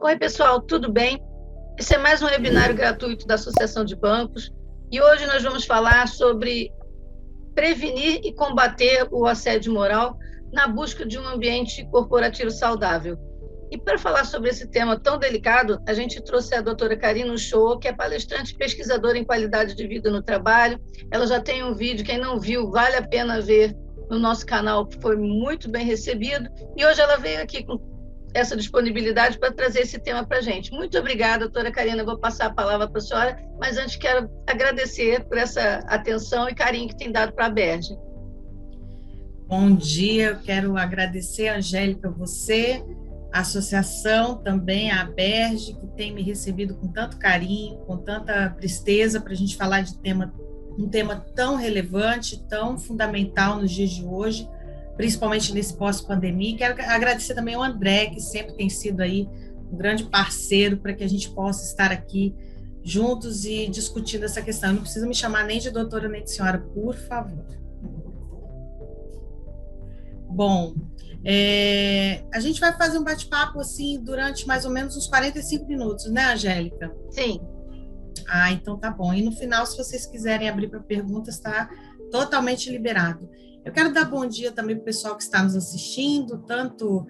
Oi, pessoal, tudo bem? Esse é mais um webinário gratuito da Associação de Bancos e hoje nós vamos falar sobre prevenir e combater o assédio moral na busca de um ambiente corporativo saudável. E para falar sobre esse tema tão delicado, a gente trouxe a doutora Karina Uchoa, que é palestrante e pesquisadora em qualidade de vida no trabalho. Ela já tem um vídeo, quem não viu, vale a pena ver no nosso canal, que foi muito bem recebido. E hoje ela veio aqui com essa disponibilidade para trazer esse tema para a gente. Muito obrigada, doutora Karina. Eu vou passar a palavra para a senhora, mas antes quero agradecer por essa atenção e carinho que tem dado para a Berge. Bom dia, eu quero agradecer, Angélica, você, a associação também, a Berge, que tem me recebido com tanto carinho, com tanta presteza, para a gente falar de um tema tão relevante, tão fundamental nos dias de hoje, principalmente nesse pós-pandemia. Quero agradecer também ao André, que sempre tem sido aí um grande parceiro para que a gente possa estar aqui juntos e discutindo essa questão. Não precisa me chamar nem de doutora nem de senhora, por favor. Bom, a gente vai fazer um bate-papo assim durante mais ou menos uns 45 minutos, né, Angélica? Sim. Ah, então tá bom. E no final, se vocês quiserem abrir para perguntas, está totalmente liberado. Eu quero dar bom dia também para o pessoal que está nos assistindo, tanto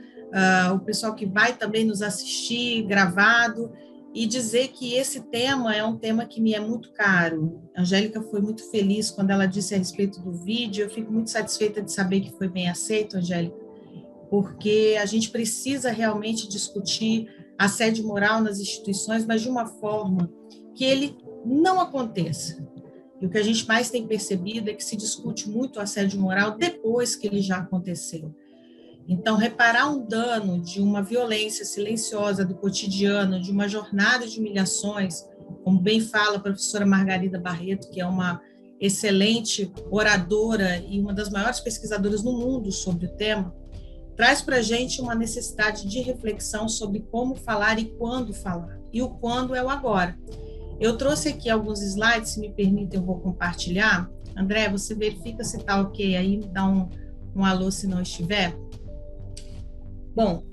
o pessoal que vai também nos assistir gravado, e dizer que esse tema é um tema que me é muito caro. A Angélica foi muito feliz quando ela disse a respeito do vídeo. Eu fico muito satisfeita de saber que foi bem aceito, Angélica, porque a gente precisa realmente discutir assédio moral nas instituições, mas de uma forma que ele não aconteça. E o que a gente mais tem percebido é que se discute muito o assédio moral depois que ele já aconteceu. Então, reparar um dano de uma violência silenciosa do cotidiano, de uma jornada de humilhações, como bem fala a professora Margarida Barreto, que é uma excelente oradora e uma das maiores pesquisadoras no mundo sobre o tema, traz para a gente uma necessidade de reflexão sobre como falar e quando falar. E o quando é o agora. Eu trouxe aqui alguns slides, se me permitem, eu vou compartilhar. André, você verifica se está ok aí, me dá um alô se não estiver. Bom,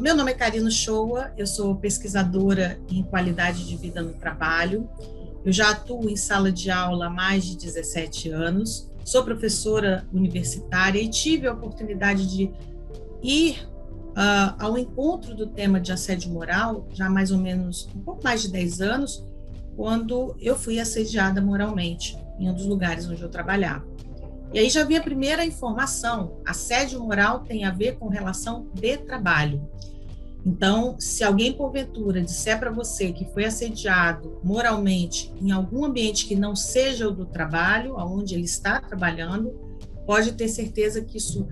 meu nome é Karina Uchoa, eu sou pesquisadora em qualidade de vida no trabalho, eu já atuo em sala de aula há mais de 17 anos, sou professora universitária e tive a oportunidade de ir ao encontro do tema de assédio moral, já há mais ou menos um pouco mais de 10 anos, quando eu fui assediada moralmente em um dos lugares onde eu trabalhava. E aí já vi a primeira informação: assédio moral tem a ver com relação de trabalho. Então, se alguém porventura disser para você que foi assediado moralmente em algum ambiente que não seja o do trabalho, aonde ele está trabalhando, pode ter certeza que isso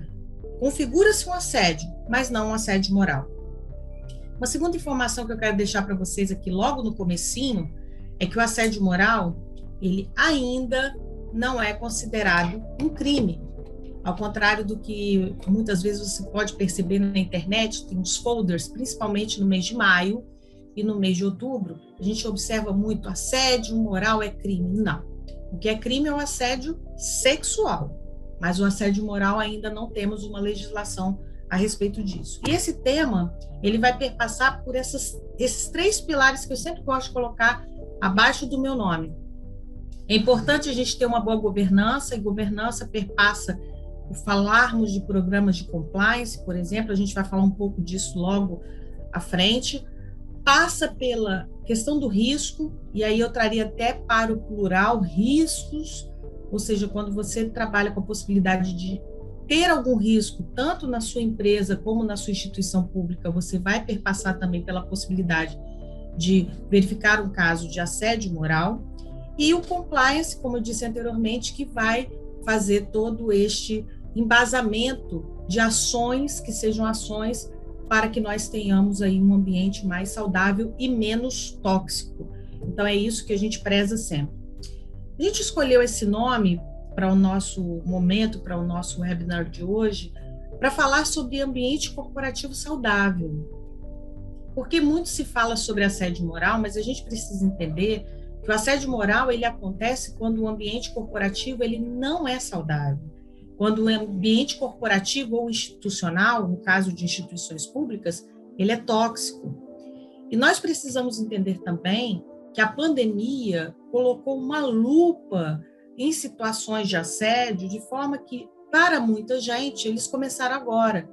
configura-se um assédio, mas não um assédio moral. Uma segunda informação que eu quero deixar para vocês aqui logo no comecinho é que o assédio moral, ele ainda não é considerado um crime. Ao contrário do que muitas vezes você pode perceber na internet, tem uns folders, principalmente no mês de maio e no mês de outubro, a gente observa muito assédio moral é crime. Não. O que é crime é o assédio sexual, mas o assédio moral ainda não temos uma legislação a respeito disso. E esse tema, ele vai perpassar por esses três pilares que eu sempre gosto de colocar abaixo do meu nome. É importante a gente ter uma boa governança, e governança perpassa por falarmos de programas de compliance, por exemplo, a gente vai falar um pouco disso logo à frente, passa pela questão do risco, e aí eu traria até para o plural, riscos, ou seja, quando você trabalha com a possibilidade de ter algum risco, tanto na sua empresa como na sua instituição pública, você vai perpassar também pela possibilidade de verificar um caso de assédio moral, e o compliance, como eu disse anteriormente, que vai fazer todo este embasamento de ações que sejam ações para que nós tenhamos aí um ambiente mais saudável e menos tóxico. Então, é isso que a gente preza sempre. A gente escolheu esse nome para o nosso momento, para o nosso webinar de hoje, para falar sobre ambiente corporativo saudável. Porque muito se fala sobre assédio moral, mas a gente precisa entender que o assédio moral ele acontece quando o ambiente corporativo ele não é saudável. Quando o ambiente corporativo ou institucional, no caso de instituições públicas, ele é tóxico. E nós precisamos entender também que a pandemia colocou uma lupa em situações de assédio, de forma que, para muita gente, eles começaram agora.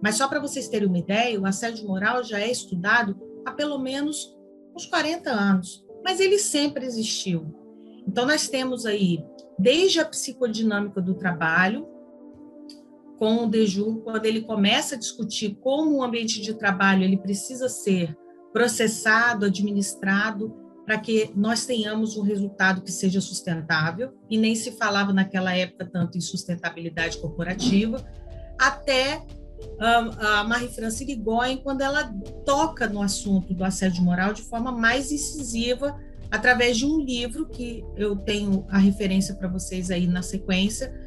Mas só para vocês terem uma ideia, o assédio moral já é estudado há pelo menos uns 40 anos, mas ele sempre existiu. Então, nós temos aí, desde a psicodinâmica do trabalho, com o Dejour, quando ele começa a discutir como o ambiente de trabalho ele precisa ser processado, administrado, para que nós tenhamos um resultado que seja sustentável, e nem se falava naquela época tanto em sustentabilidade corporativa, até a Marie-France Irigoyen, quando ela toca no assunto do assédio moral de forma mais incisiva, através de um livro que eu tenho a referência para vocês aí na sequência,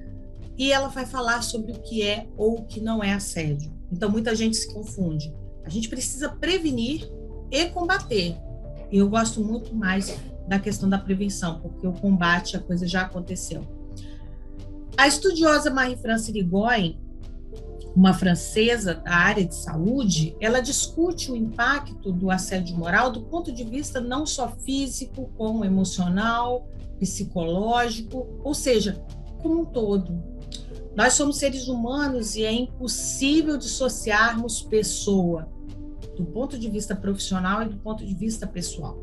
e ela vai falar sobre o que é ou o que não é assédio. Então, muita gente se confunde. A gente precisa prevenir e combater. E eu gosto muito mais da questão da prevenção, porque o combate, a coisa já aconteceu. A estudiosa Marie-France Irigoyen, uma francesa da área de saúde, ela discute o impacto do assédio moral do ponto de vista não só físico, como emocional, psicológico, ou seja, como um todo. Nós somos seres humanos e é impossível dissociarmos pessoa do ponto de vista profissional e do ponto de vista pessoal.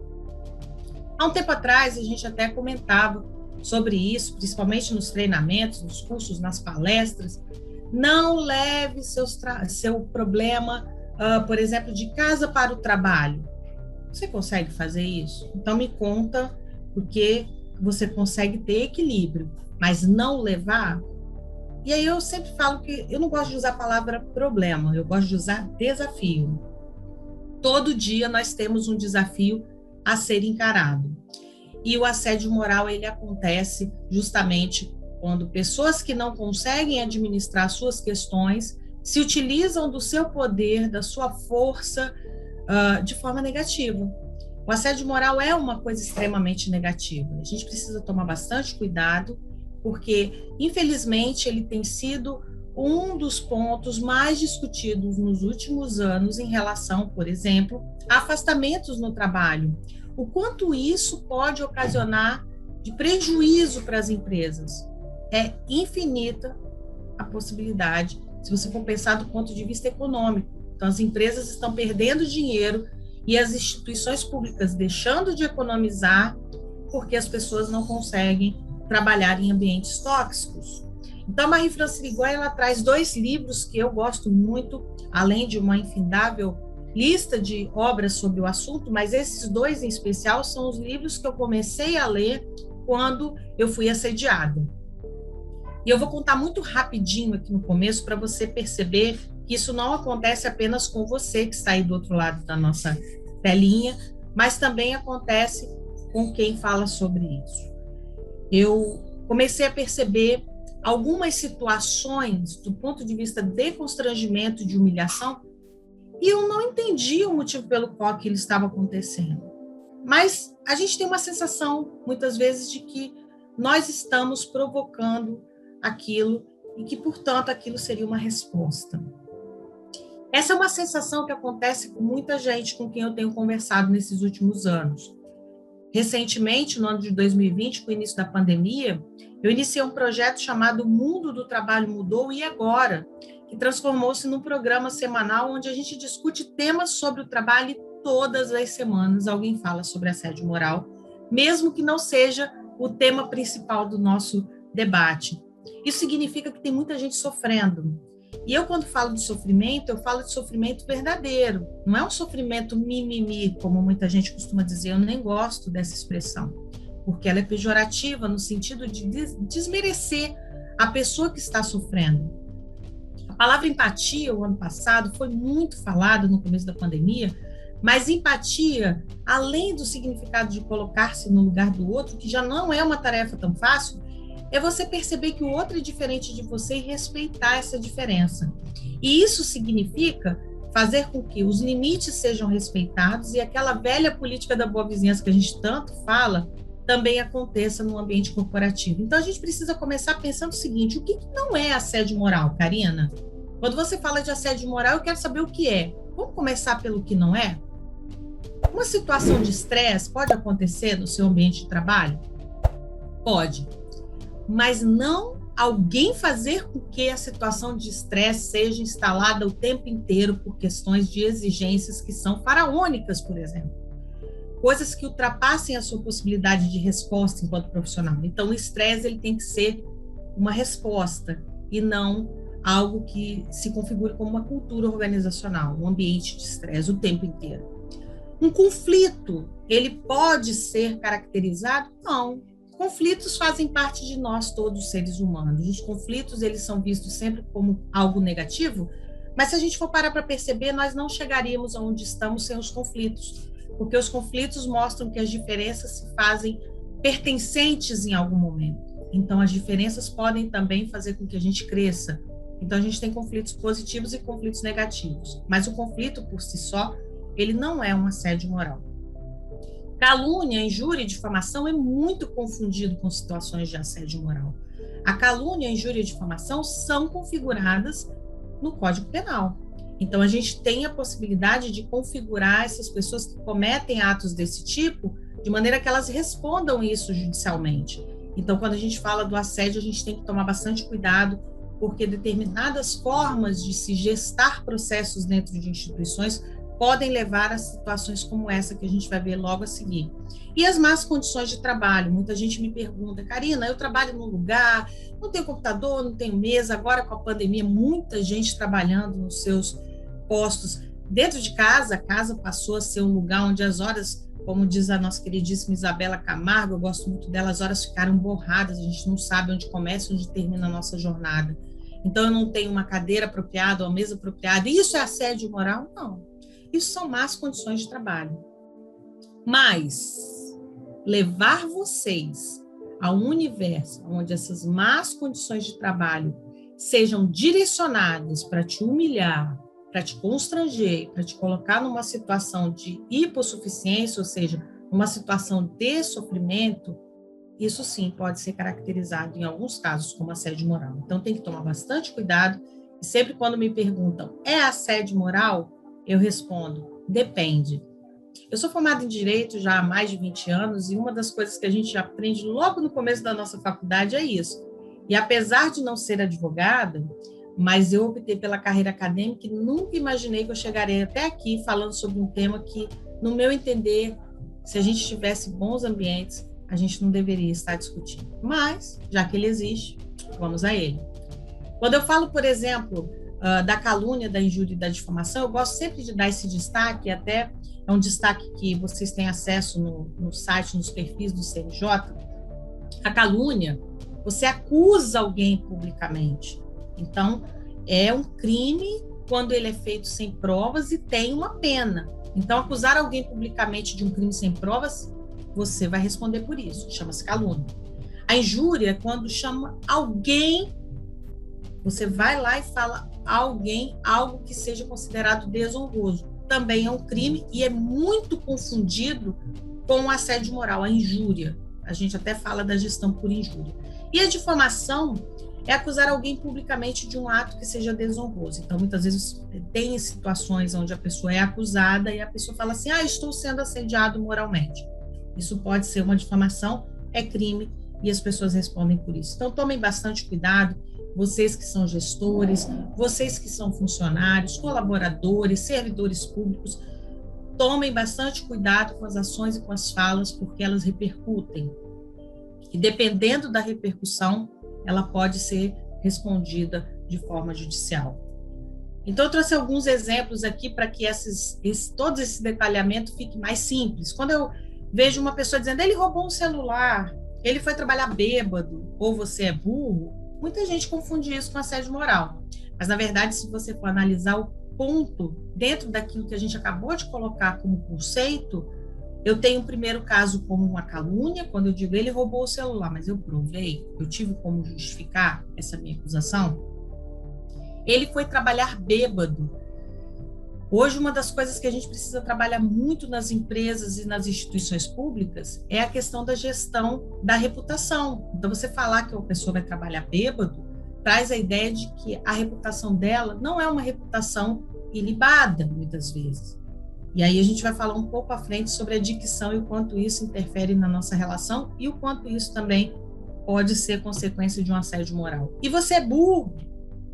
Há um tempo atrás, a gente até comentava sobre isso, principalmente nos treinamentos, nos cursos, nas palestras. Não leve seu problema, por exemplo, de casa para o trabalho. Você consegue fazer isso? Então, me conta, porque você consegue ter equilíbrio, mas não levar. E aí eu sempre falo que eu não gosto de usar a palavra problema, eu gosto de usar desafio. Todo dia nós temos um desafio a ser encarado. E o assédio moral, ele acontece justamente quando pessoas que não conseguem administrar suas questões se utilizam do seu poder, da sua força, de forma negativa. O assédio moral é uma coisa extremamente negativa. A gente precisa tomar bastante cuidado, porque, infelizmente, ele tem sido um dos pontos mais discutidos nos últimos anos em relação, por exemplo, a afastamentos no trabalho. O quanto isso pode ocasionar de prejuízo para as empresas. É infinita a possibilidade, se você for pensar do ponto de vista econômico. Então, as empresas estão perdendo dinheiro e as instituições públicas deixando de economizar porque as pessoas não conseguem trabalhar em ambientes tóxicos. Então, a Marie-France Irigoyen, ela traz 2 livros que eu gosto muito, além de uma infindável lista de obras sobre o assunto, mas esses 2 em especial são os livros que eu comecei a ler quando eu fui assediada. E eu vou contar muito rapidinho aqui no começo para você perceber que isso não acontece apenas com você que está aí do outro lado da nossa telinha, mas também acontece com quem fala sobre isso. Eu comecei a perceber algumas situações do ponto de vista de constrangimento e de humilhação e eu não entendi o motivo pelo qual aquilo estava acontecendo. Mas a gente tem uma sensação, muitas vezes, de que nós estamos provocando aquilo e que, portanto, aquilo seria uma resposta. Essa é uma sensação que acontece com muita gente com quem eu tenho conversado nesses últimos anos. Recentemente, no ano de 2020, com o início da pandemia, eu iniciei um projeto chamado Mundo do Trabalho Mudou e Agora, que transformou-se num programa semanal onde a gente discute temas sobre o trabalho e todas as semanas alguém fala sobre assédio moral, mesmo que não seja o tema principal do nosso debate. Isso significa que tem muita gente sofrendo. E eu, quando falo de sofrimento, eu falo de sofrimento verdadeiro. Não é um sofrimento mimimi, como muita gente costuma dizer. Eu nem gosto dessa expressão, porque ela é pejorativa no sentido de desmerecer a pessoa que está sofrendo. A palavra empatia, o ano passado, foi muito falada no começo da pandemia, mas empatia, além do significado de colocar-se no lugar do outro, que já não é uma tarefa tão fácil, é você perceber que o outro é diferente de você e respeitar essa diferença. E isso significa fazer com que os limites sejam respeitados e aquela velha política da boa vizinhança que a gente tanto fala também aconteça no ambiente corporativo. Então, a gente precisa começar pensando o seguinte: o que não é assédio moral, Karina? Quando você fala de assédio moral, eu quero saber o que é. Vamos começar pelo que não é? Uma situação de estresse pode acontecer no seu ambiente de trabalho? Pode, mas não alguém fazer com que a situação de estresse seja instalada o tempo inteiro por questões de exigências que são faraônicas, por exemplo. Coisas que ultrapassem a sua possibilidade de resposta enquanto profissional. Então, o estresse ele tem que ser uma resposta e não algo que se configure como uma cultura organizacional, um ambiente de estresse o tempo inteiro. Um conflito, ele pode ser caracterizado? Não. Conflitos fazem parte de nós, todos os seres humanos. Os conflitos, eles são vistos sempre como algo negativo, mas se a gente for parar para perceber, nós não chegaríamos aonde estamos sem os conflitos, porque os conflitos mostram que as diferenças se fazem pertencentes em algum momento. Então, as diferenças podem também fazer com que a gente cresça. Então, a gente tem conflitos positivos e conflitos negativos, mas o conflito por si só, ele não é um assédio moral. Calúnia, injúria e difamação é muito confundido com situações de assédio moral. A calúnia, a injúria e a difamação são configuradas no Código Penal. Então, a gente tem a possibilidade de configurar essas pessoas que cometem atos desse tipo de maneira que elas respondam isso judicialmente. Então, quando a gente fala do assédio, a gente tem que tomar bastante cuidado, porque determinadas formas de se gestar processos dentro de instituições podem levar a situações como essa que a gente vai ver logo a seguir. E as más condições de trabalho. Muita gente me pergunta, Karina, eu trabalho num lugar, não tenho computador, não tenho mesa, agora com a pandemia, muita gente trabalhando nos seus postos dentro de casa. A casa passou a ser um lugar onde as horas, como diz a nossa queridíssima Isabela Camargo, eu gosto muito dela, as horas ficaram borradas, a gente não sabe onde começa, onde termina a nossa jornada. Então, eu não tenho uma cadeira apropriada, uma mesa apropriada. Isso é assédio moral? Não. Isso são más condições de trabalho. Mas levar vocês a um universo onde essas más condições de trabalho sejam direcionadas para te humilhar, para te constranger, para te colocar numa situação de hipossuficiência, ou seja, uma situação de sofrimento, isso sim pode ser caracterizado em alguns casos como assédio moral. Então tem que tomar bastante cuidado. E sempre quando me perguntam, é assédio moral? Eu respondo, depende. Eu sou formada em Direito já há mais de 20 anos e uma das coisas que a gente aprende logo no começo da nossa faculdade é isso. E apesar de não ser advogada, mas eu optei pela carreira acadêmica e nunca imaginei que eu chegaria até aqui falando sobre um tema que, no meu entender, se a gente tivesse bons ambientes, a gente não deveria estar discutindo. Mas, já que ele existe, vamos a ele. Quando eu falo, por exemplo, da calúnia, da injúria e da difamação, eu gosto sempre de dar esse destaque, até é um destaque que vocês têm acesso no site, nos perfis do CNJ. A calúnia, você acusa alguém publicamente. Então, é um crime quando ele é feito sem provas e tem uma pena. Então, acusar alguém publicamente de um crime sem provas, você vai responder por isso, chama-se calúnia. A injúria é quando chama alguém, você vai lá e fala alguém, algo que seja considerado desonroso. Também é um crime e é muito confundido com o assédio moral, a injúria. A gente até fala da gestão por injúria. E a difamação é acusar alguém publicamente de um ato que seja desonroso. Então, muitas vezes tem situações onde a pessoa é acusada e a pessoa fala assim, estou sendo assediado moralmente. Isso pode ser uma difamação, é crime e as pessoas respondem por isso. Então, tomem bastante cuidado. Vocês que são gestores, vocês que são funcionários, colaboradores, servidores públicos, tomem bastante cuidado com as ações e com as falas, porque elas repercutem. E dependendo da repercussão, ela pode ser respondida de forma judicial. Então, eu trouxe alguns exemplos aqui para que todo esse detalhamento fique mais simples. Quando eu vejo uma pessoa dizendo, ele roubou um celular, ele foi trabalhar bêbado, ou você é burro, muita gente confunde isso com assédio moral. Mas, na verdade, se você for analisar o ponto dentro daquilo que a gente acabou de colocar como conceito, eu tenho o primeiro caso como uma calúnia, quando eu digo ele roubou o celular, mas eu provei, eu tive como justificar essa minha acusação. Ele foi trabalhar bêbado. Hoje, uma das coisas que a gente precisa trabalhar muito nas empresas e nas instituições públicas é a questão da gestão da reputação. Então, você falar que uma pessoa vai trabalhar bêbado, traz a ideia de que a reputação dela não é uma reputação ilibada, muitas vezes. E aí a gente vai falar um pouco à frente sobre a dicção e o quanto isso interfere na nossa relação e o quanto isso também pode ser consequência de um assédio moral. E você é burro,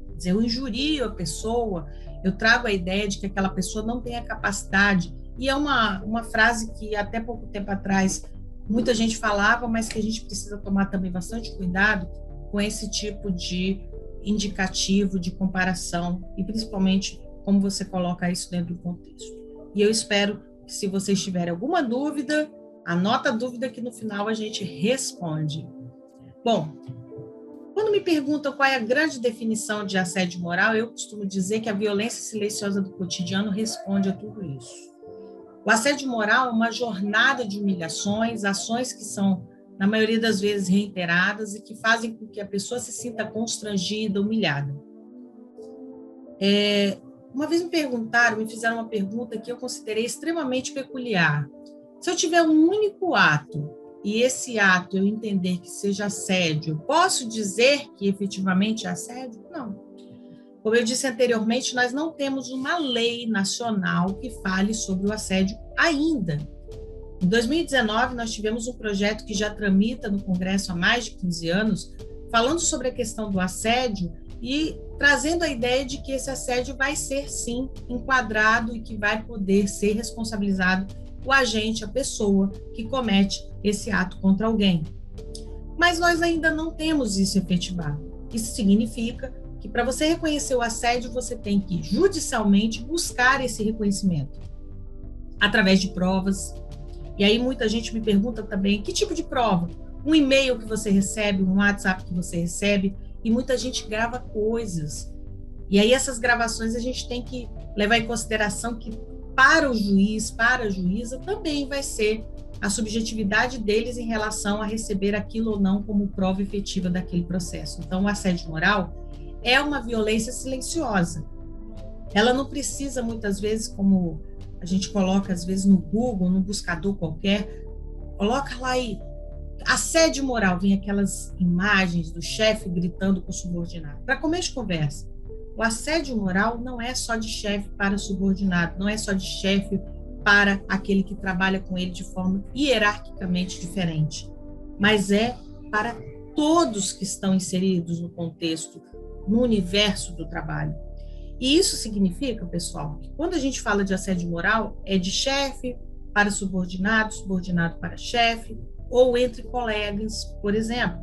quer dizer, eu injurio a pessoa, eu trago a ideia de que aquela pessoa não tem a capacidade, e é uma frase que até pouco tempo atrás muita gente falava, mas que a gente precisa tomar também bastante cuidado com esse tipo de indicativo, de comparação, e principalmente como você coloca isso dentro do contexto. E eu espero que, se vocês tiverem alguma dúvida, anota a dúvida que no final a gente responde. Bom, quando me perguntam qual é a grande definição de assédio moral, eu costumo dizer que a violência silenciosa do cotidiano responde a tudo isso. O assédio moral é uma jornada de humilhações, ações que são, na maioria das vezes, reiteradas e que fazem com que a pessoa se sinta constrangida, humilhada. Uma vez me fizeram uma pergunta que eu considerei extremamente peculiar. Se eu tiver um único ato, e esse ato eu entender que seja assédio, posso dizer que efetivamente é assédio? Não. Como eu disse anteriormente, nós não temos uma lei nacional que fale sobre o assédio ainda. Em 2019, nós tivemos um projeto que já tramita no Congresso há mais de 15 anos, falando sobre a questão do assédio e trazendo a ideia de que esse assédio vai ser, sim, enquadrado e que vai poder ser responsabilizado o agente, a pessoa que comete esse ato contra alguém. Mas nós ainda não temos isso efetivado. Isso significa que, para você reconhecer o assédio, você tem que judicialmente buscar esse reconhecimento através de provas. E aí muita gente me pergunta também, que tipo de prova? Um e-mail que você recebe, um WhatsApp que você recebe, e muita gente grava coisas. E aí essas gravações a gente tem que levar em consideração que para o juiz, para a juíza, também vai ser a subjetividade deles em relação a receber aquilo ou não como prova efetiva daquele processo. Então, o assédio moral é uma violência silenciosa. Ela não precisa, muitas vezes, como a gente coloca, às vezes, no Google, num buscador qualquer, coloca lá aí, assédio moral, vem aquelas imagens do chefe gritando com o subordinado. Para começo de conversa, o assédio moral não é só de chefe para subordinado, não é só de chefe para aquele que trabalha com ele de forma hierarquicamente diferente, mas é para todos que estão inseridos no contexto, no universo do trabalho. E isso significa, pessoal, que quando a gente fala de assédio moral, é de chefe para subordinado, subordinado para chefe, ou entre colegas, por exemplo.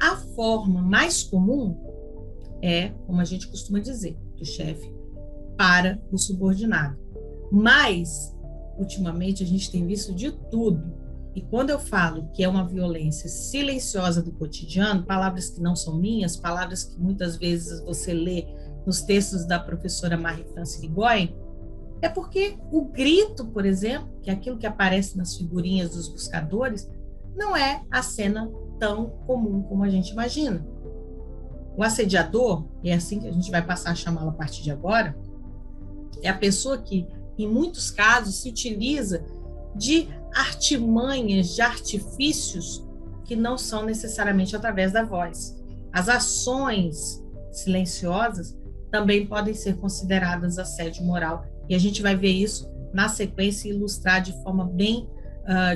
A forma mais comum é, como a gente costuma dizer, do chefe para o subordinado. Mas, ultimamente, a gente tem visto de tudo. E quando eu falo que é uma violência silenciosa do cotidiano, palavras que não são minhas, palavras que muitas vezes você lê nos textos da professora Marie-France Rigoyen, é porque o grito, por exemplo, que é aquilo que aparece nas figurinhas dos buscadores, não é a cena tão comum como a gente imagina. O assediador, e é assim que a gente vai passar a chamá-lo a partir de agora, é a pessoa que, em muitos casos, se utiliza de artimanhas, de artifícios que não são necessariamente através da voz. As ações silenciosas também podem ser consideradas assédio moral, e a gente vai ver isso na sequência e ilustrar de forma bem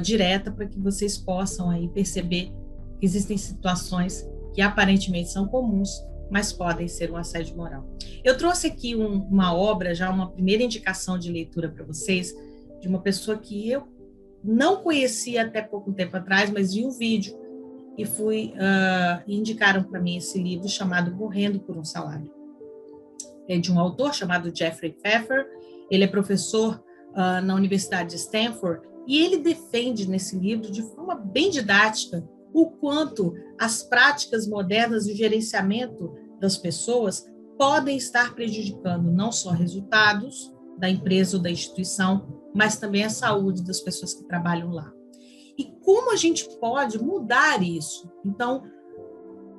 direta para que vocês possam aí perceber que existem situações que aparentemente são comuns, mas podem ser um assédio moral. Eu trouxe aqui uma obra, já uma primeira indicação de leitura para vocês, de uma pessoa que eu não conhecia até pouco tempo atrás, mas vi um vídeo e indicaram para mim esse livro chamado Morrendo por um Salário. É de um autor chamado Jeffrey Pfeffer. Ele é professor na Universidade de Stanford e ele defende nesse livro, de forma bem didática, o quanto as práticas modernas de gerenciamento das pessoas podem estar prejudicando não só resultados da empresa ou da instituição, mas também a saúde das pessoas que trabalham lá. E como a gente pode mudar isso? Então,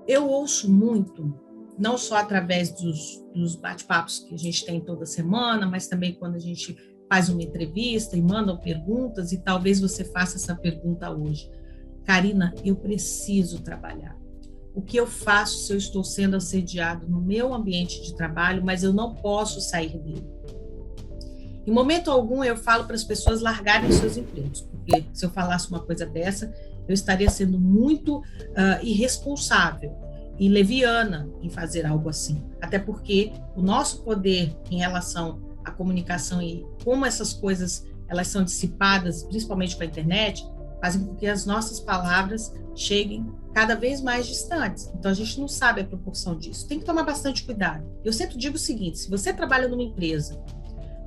eu ouço muito, não só através dos bate-papos que a gente tem toda semana, mas também quando a gente faz uma entrevista e mandam perguntas, e talvez você faça essa pergunta hoje. Karina, eu preciso trabalhar. O que eu faço se eu estou sendo assediado no meu ambiente de trabalho, mas eu não posso sair dele? Em momento algum eu falo para as pessoas largarem seus empregos, porque se eu falasse uma coisa dessa, eu estaria sendo muito irresponsável e leviana em fazer algo assim. Até porque o nosso poder em relação à comunicação e como essas coisas elas são dissipadas, principalmente com a internet, fazem com que as nossas palavras cheguem cada vez mais distantes. Então, a gente não sabe a proporção disso. Tem que tomar bastante cuidado. Eu sempre digo o seguinte, se você trabalha numa empresa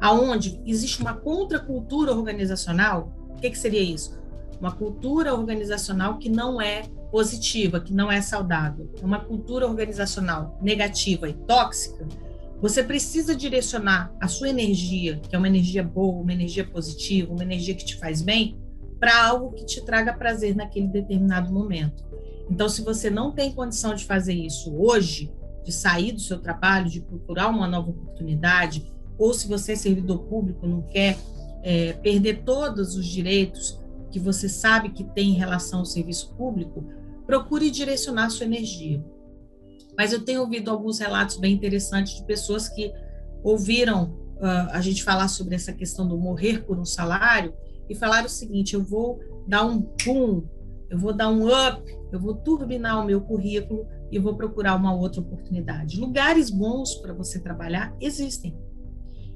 onde existe uma contracultura organizacional, o que seria isso? Uma cultura organizacional que não é positiva, que não é saudável. É uma cultura organizacional negativa e tóxica. Você precisa direcionar a sua energia, que é uma energia boa, uma energia positiva, uma energia que te faz bem, para algo que te traga prazer naquele determinado momento. Então, se você não tem condição de fazer isso hoje, de sair do seu trabalho, de procurar uma nova oportunidade, ou se você é servidor público, não quer perder todos os direitos que você sabe que tem em relação ao serviço público, procure direcionar sua energia. Mas eu tenho ouvido alguns relatos bem interessantes de pessoas que ouviram a gente falar sobre essa questão do morrer por um salário e falaram o seguinte, eu vou dar um boom, eu vou dar um up, eu vou turbinar o meu currículo e vou procurar uma outra oportunidade. Lugares bons para você trabalhar existem.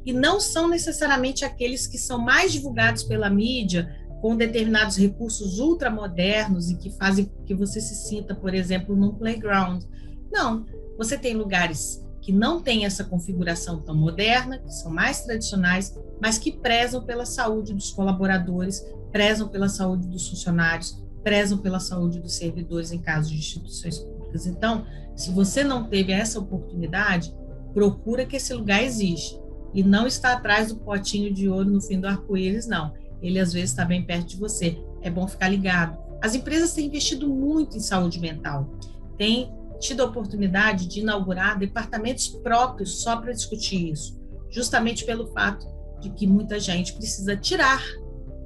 E não são necessariamente aqueles que são mais divulgados pela mídia, com determinados recursos ultramodernos e que fazem que você se sinta, por exemplo, num playground. Não, você tem lugares que não têm essa configuração tão moderna, que são mais tradicionais, mas que prezam pela saúde dos colaboradores, prezam pela saúde dos funcionários, prezam pela saúde dos servidores em casos de instituições públicas. Então, se você não teve essa oportunidade, procura que esse lugar existe. E não está atrás do potinho de ouro no fim do arco-íris, não. Ele, às vezes, está bem perto de você. É bom ficar ligado. As empresas têm investido muito em saúde mental. Têm tido a oportunidade de inaugurar departamentos próprios só para discutir isso. Justamente pelo fato de que muita gente precisa tirar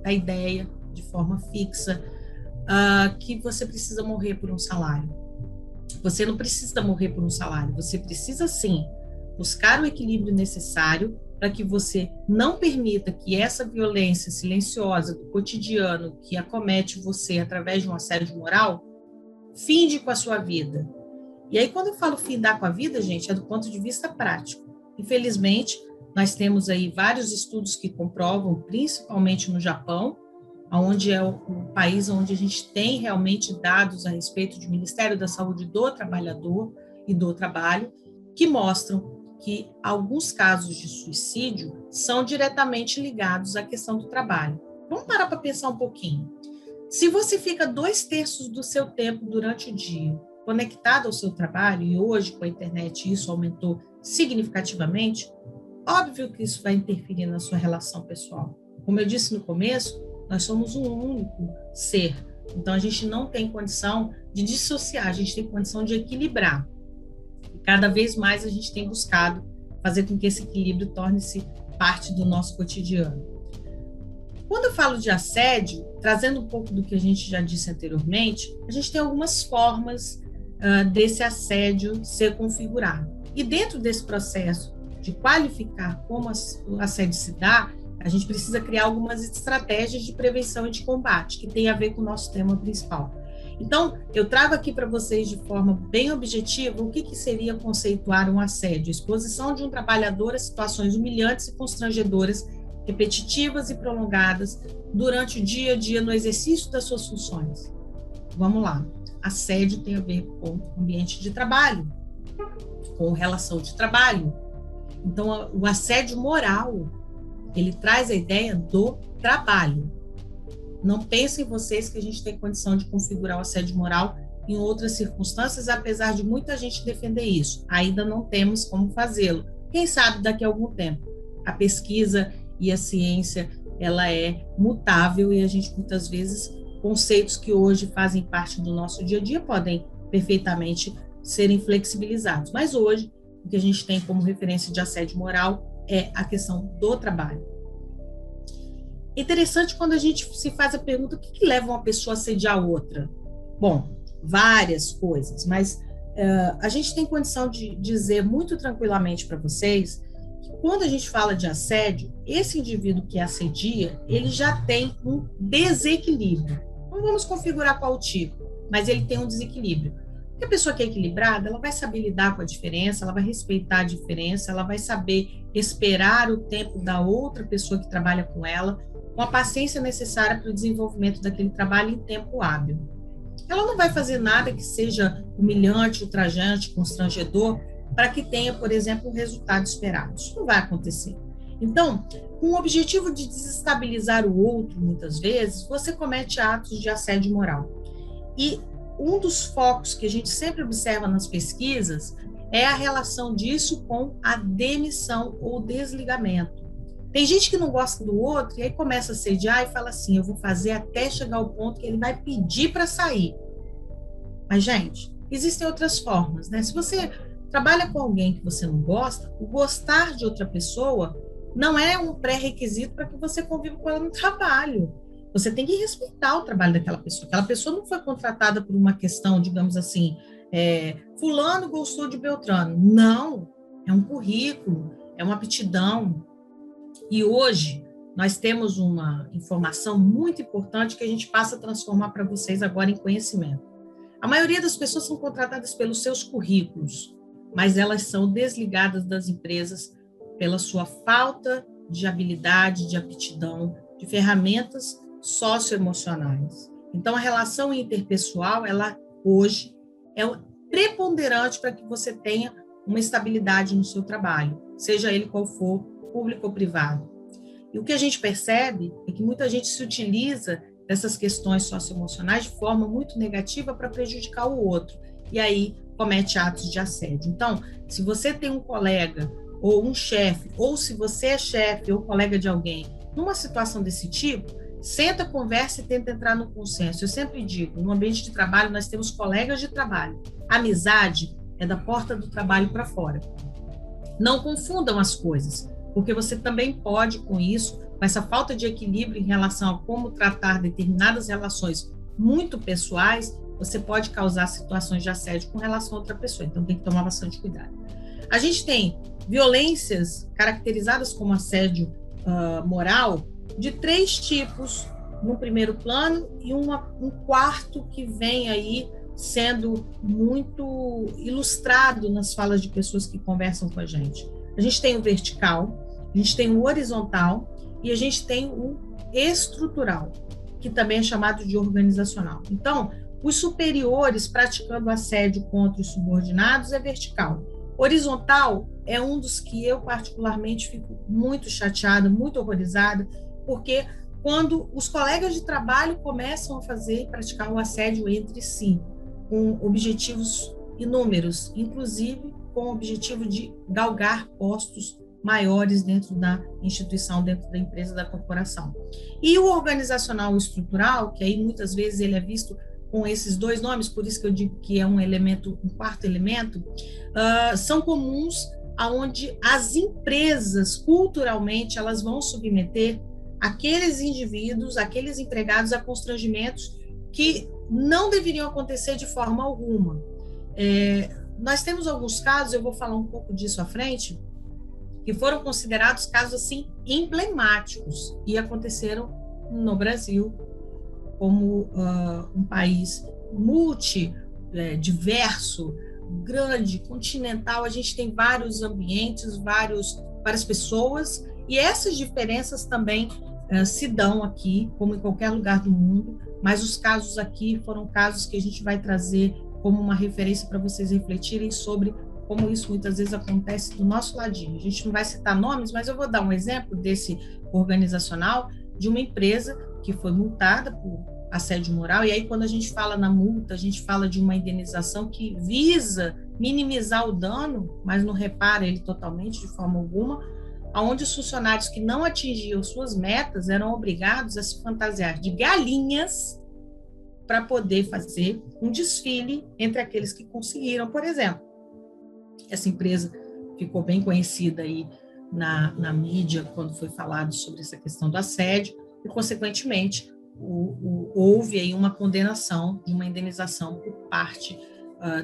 a ideia, de forma fixa, que você precisa morrer por um salário. Você não precisa morrer por um salário. Você precisa, sim, buscar o equilíbrio necessário para que você não permita que essa violência silenciosa do cotidiano que acomete você através de um assédio moral finde com a sua vida. E aí, quando eu falo findar com a vida, gente, é do ponto de vista prático. Infelizmente, nós temos aí vários estudos que comprovam, principalmente no Japão, onde é o país onde a gente tem realmente dados a respeito do Ministério da Saúde do Trabalhador e do Trabalho, que mostram que alguns casos de suicídio são diretamente ligados à questão do trabalho. Vamos parar para pensar um pouquinho. Se você fica 2/3 do seu tempo durante o dia conectado ao seu trabalho, e hoje com a internet isso aumentou significativamente, óbvio que isso vai interferir na sua relação pessoal. Como eu disse no começo, nós somos um único ser, então a gente não tem condição de dissociar, a gente tem condição de equilibrar. E cada vez mais a gente tem buscado fazer com que esse equilíbrio torne-se parte do nosso cotidiano. Quando eu falo de assédio, trazendo um pouco do que a gente já disse anteriormente, a gente tem algumas formas desse assédio ser configurado. E dentro desse processo de qualificar como o assédio se dá, a gente precisa criar algumas estratégias de prevenção e de combate, que tem a ver com o nosso tema principal. Então, eu trago aqui para vocês de forma bem objetiva o que seria conceituar um assédio: exposição de um trabalhador a situações humilhantes e constrangedoras, repetitivas e prolongadas durante o dia a dia no exercício das suas funções. Vamos lá. Assédio tem a ver com ambiente de trabalho, com relação de trabalho. Então, o assédio moral, ele traz a ideia do trabalho. Não pensem vocês que a gente tem condição de configurar o assédio moral em outras circunstâncias, apesar de muita gente defender isso. Ainda não temos como fazê-lo. Quem sabe daqui a algum tempo. A pesquisa e a ciência, ela é mutável e a gente muitas vezes, conceitos que hoje fazem parte do nosso dia a dia podem perfeitamente serem flexibilizados. Mas hoje, o que a gente tem como referência de assédio moral é a questão do trabalho. Interessante quando a gente se faz a pergunta: o que leva uma pessoa a assediar a outra? Bom, várias coisas, mas a gente tem condição de dizer muito tranquilamente para vocês que quando a gente fala de assédio, esse indivíduo que assedia, ele já tem um desequilíbrio. Não vamos configurar qual tipo, mas ele tem um desequilíbrio. Porque a pessoa que é equilibrada, ela vai saber lidar com a diferença, ela vai respeitar a diferença, ela vai saber esperar o tempo da outra pessoa que trabalha com ela, com a paciência necessária para o desenvolvimento daquele trabalho em tempo hábil. Ela não vai fazer nada que seja humilhante, ultrajante, constrangedor, para que tenha, por exemplo, o resultado esperado. Isso não vai acontecer. Então, com o objetivo de desestabilizar o outro, muitas vezes, você comete atos de assédio moral. E um dos focos que a gente sempre observa nas pesquisas é a relação disso com a demissão ou desligamento. Tem gente que não gosta do outro e aí começa a assediar e fala assim, eu vou fazer até chegar ao ponto que ele vai pedir para sair. Mas, gente, existem outras formas, né? Se você trabalha com alguém que você não gosta, o gostar de outra pessoa não é um pré-requisito para que você conviva com ela no trabalho. Você tem que respeitar o trabalho daquela pessoa. Aquela pessoa não foi contratada por uma questão, digamos assim, fulano gostou de Beltrano. Não, é um currículo, é uma aptidão. E hoje nós temos uma informação muito importante que a gente passa a transformar para vocês agora em conhecimento. A maioria das pessoas são contratadas pelos seus currículos, mas elas são desligadas das empresas pela sua falta de habilidade, de aptidão, de ferramentas socioemocionais. Então, a relação interpessoal, ela hoje é preponderante para que você tenha uma estabilidade no seu trabalho, seja ele qual for, público ou privado. E o que a gente percebe é que muita gente se utiliza dessas questões socioemocionais de forma muito negativa para prejudicar o outro, e aí comete atos de assédio. Então, se você tem um colega ou um chefe, ou se você é chefe ou colega de alguém, numa situação desse tipo, senta, conversa e tenta entrar no consenso. Eu sempre digo, no ambiente de trabalho nós temos colegas de trabalho. Amizade é da porta do trabalho para fora. Não confundam as coisas, porque você também pode, com isso, com essa falta de equilíbrio em relação a como tratar determinadas relações muito pessoais, você pode causar situações de assédio com relação a outra pessoa. Então, tem que tomar bastante cuidado. A gente tem violências caracterizadas como assédio moral de 3 tipos no primeiro plano e um quarto que vem aí sendo muito ilustrado nas falas de pessoas que conversam com a gente. A gente tem o vertical, a gente tem o horizontal e a gente tem o estrutural, que também é chamado de organizacional. Então, os superiores praticando assédio contra os subordinados é vertical. Horizontal é um dos que eu particularmente fico muito chateada, muito horrorizada, porque quando os colegas de trabalho começam a fazer e praticar o assédio entre si, com objetivos inúmeros, inclusive com o objetivo de galgar postos maiores dentro da instituição, dentro da empresa, da corporação. E o organizacional estrutural, que aí muitas vezes ele é visto com esses 2 nomes, por isso que eu digo que é um elemento, um quarto elemento, são comuns aonde as empresas, culturalmente, elas vão submeter aqueles indivíduos, aqueles empregados a constrangimentos que não deveriam acontecer de forma alguma. Nós temos alguns casos, eu vou falar um pouco disso à frente, que foram considerados casos assim emblemáticos e aconteceram no Brasil, como um país diverso, grande, continental. A gente tem vários ambientes, várias pessoas, e essas diferenças também se dão aqui, como em qualquer lugar do mundo, mas os casos aqui foram casos que a gente vai trazer como uma referência para vocês refletirem sobre como isso muitas vezes acontece do nosso ladinho. A gente não vai citar nomes, mas eu vou dar um exemplo desse organizacional de uma empresa que foi multada por assédio moral, e aí quando a gente fala na multa, a gente fala de uma indenização que visa minimizar o dano, mas não repara ele totalmente, de forma alguma, onde os funcionários que não atingiam suas metas eram obrigados a se fantasiar de galinhas para poder fazer um desfile entre aqueles que conseguiram, por exemplo. Essa empresa ficou bem conhecida aí na mídia quando foi falado sobre essa questão do assédio e, consequentemente, houve aí uma condenação de uma indenização por parte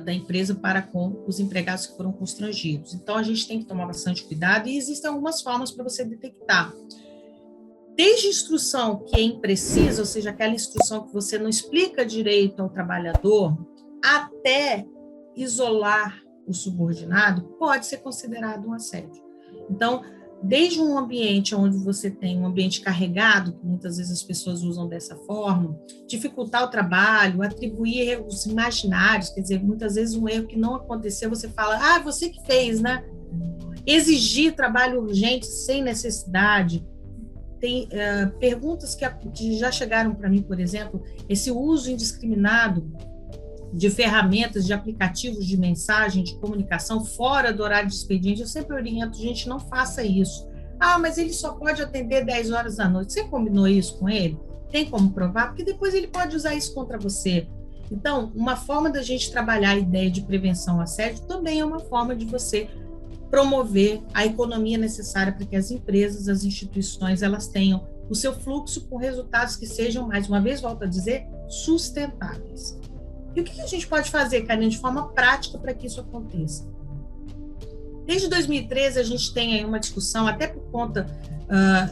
da empresa para com os empregados que foram constrangidos. Então, a gente tem que tomar bastante cuidado e existem algumas formas para você detectar. Desde instrução que é imprecisa, ou seja, aquela instrução que você não explica direito ao trabalhador, até isolar o subordinado, pode ser considerado um assédio. Então, desde um ambiente onde você tem um ambiente carregado, que muitas vezes as pessoas usam dessa forma, dificultar o trabalho, atribuir erros imaginários, quer dizer, muitas vezes um erro que não aconteceu, você fala, você que fez, né? Exigir trabalho urgente sem necessidade. Tem perguntas que já chegaram para mim, por exemplo, esse uso indiscriminado de ferramentas, de aplicativos de mensagem, de comunicação fora do horário de expediente. Eu sempre oriento, gente, não faça isso. Mas ele só pode atender 10 horas da noite. Você combinou isso com ele? Tem como provar? Porque depois ele pode usar isso contra você. Então, uma forma da gente trabalhar a ideia de prevenção ao assédio também é uma forma de você promover a economia necessária para que as empresas, as instituições, elas tenham o seu fluxo com resultados que sejam, mais uma vez, volto a dizer, sustentáveis. E o que a gente pode fazer, Karine, de forma prática para que isso aconteça? Desde 2013, a gente tem aí uma discussão, até por conta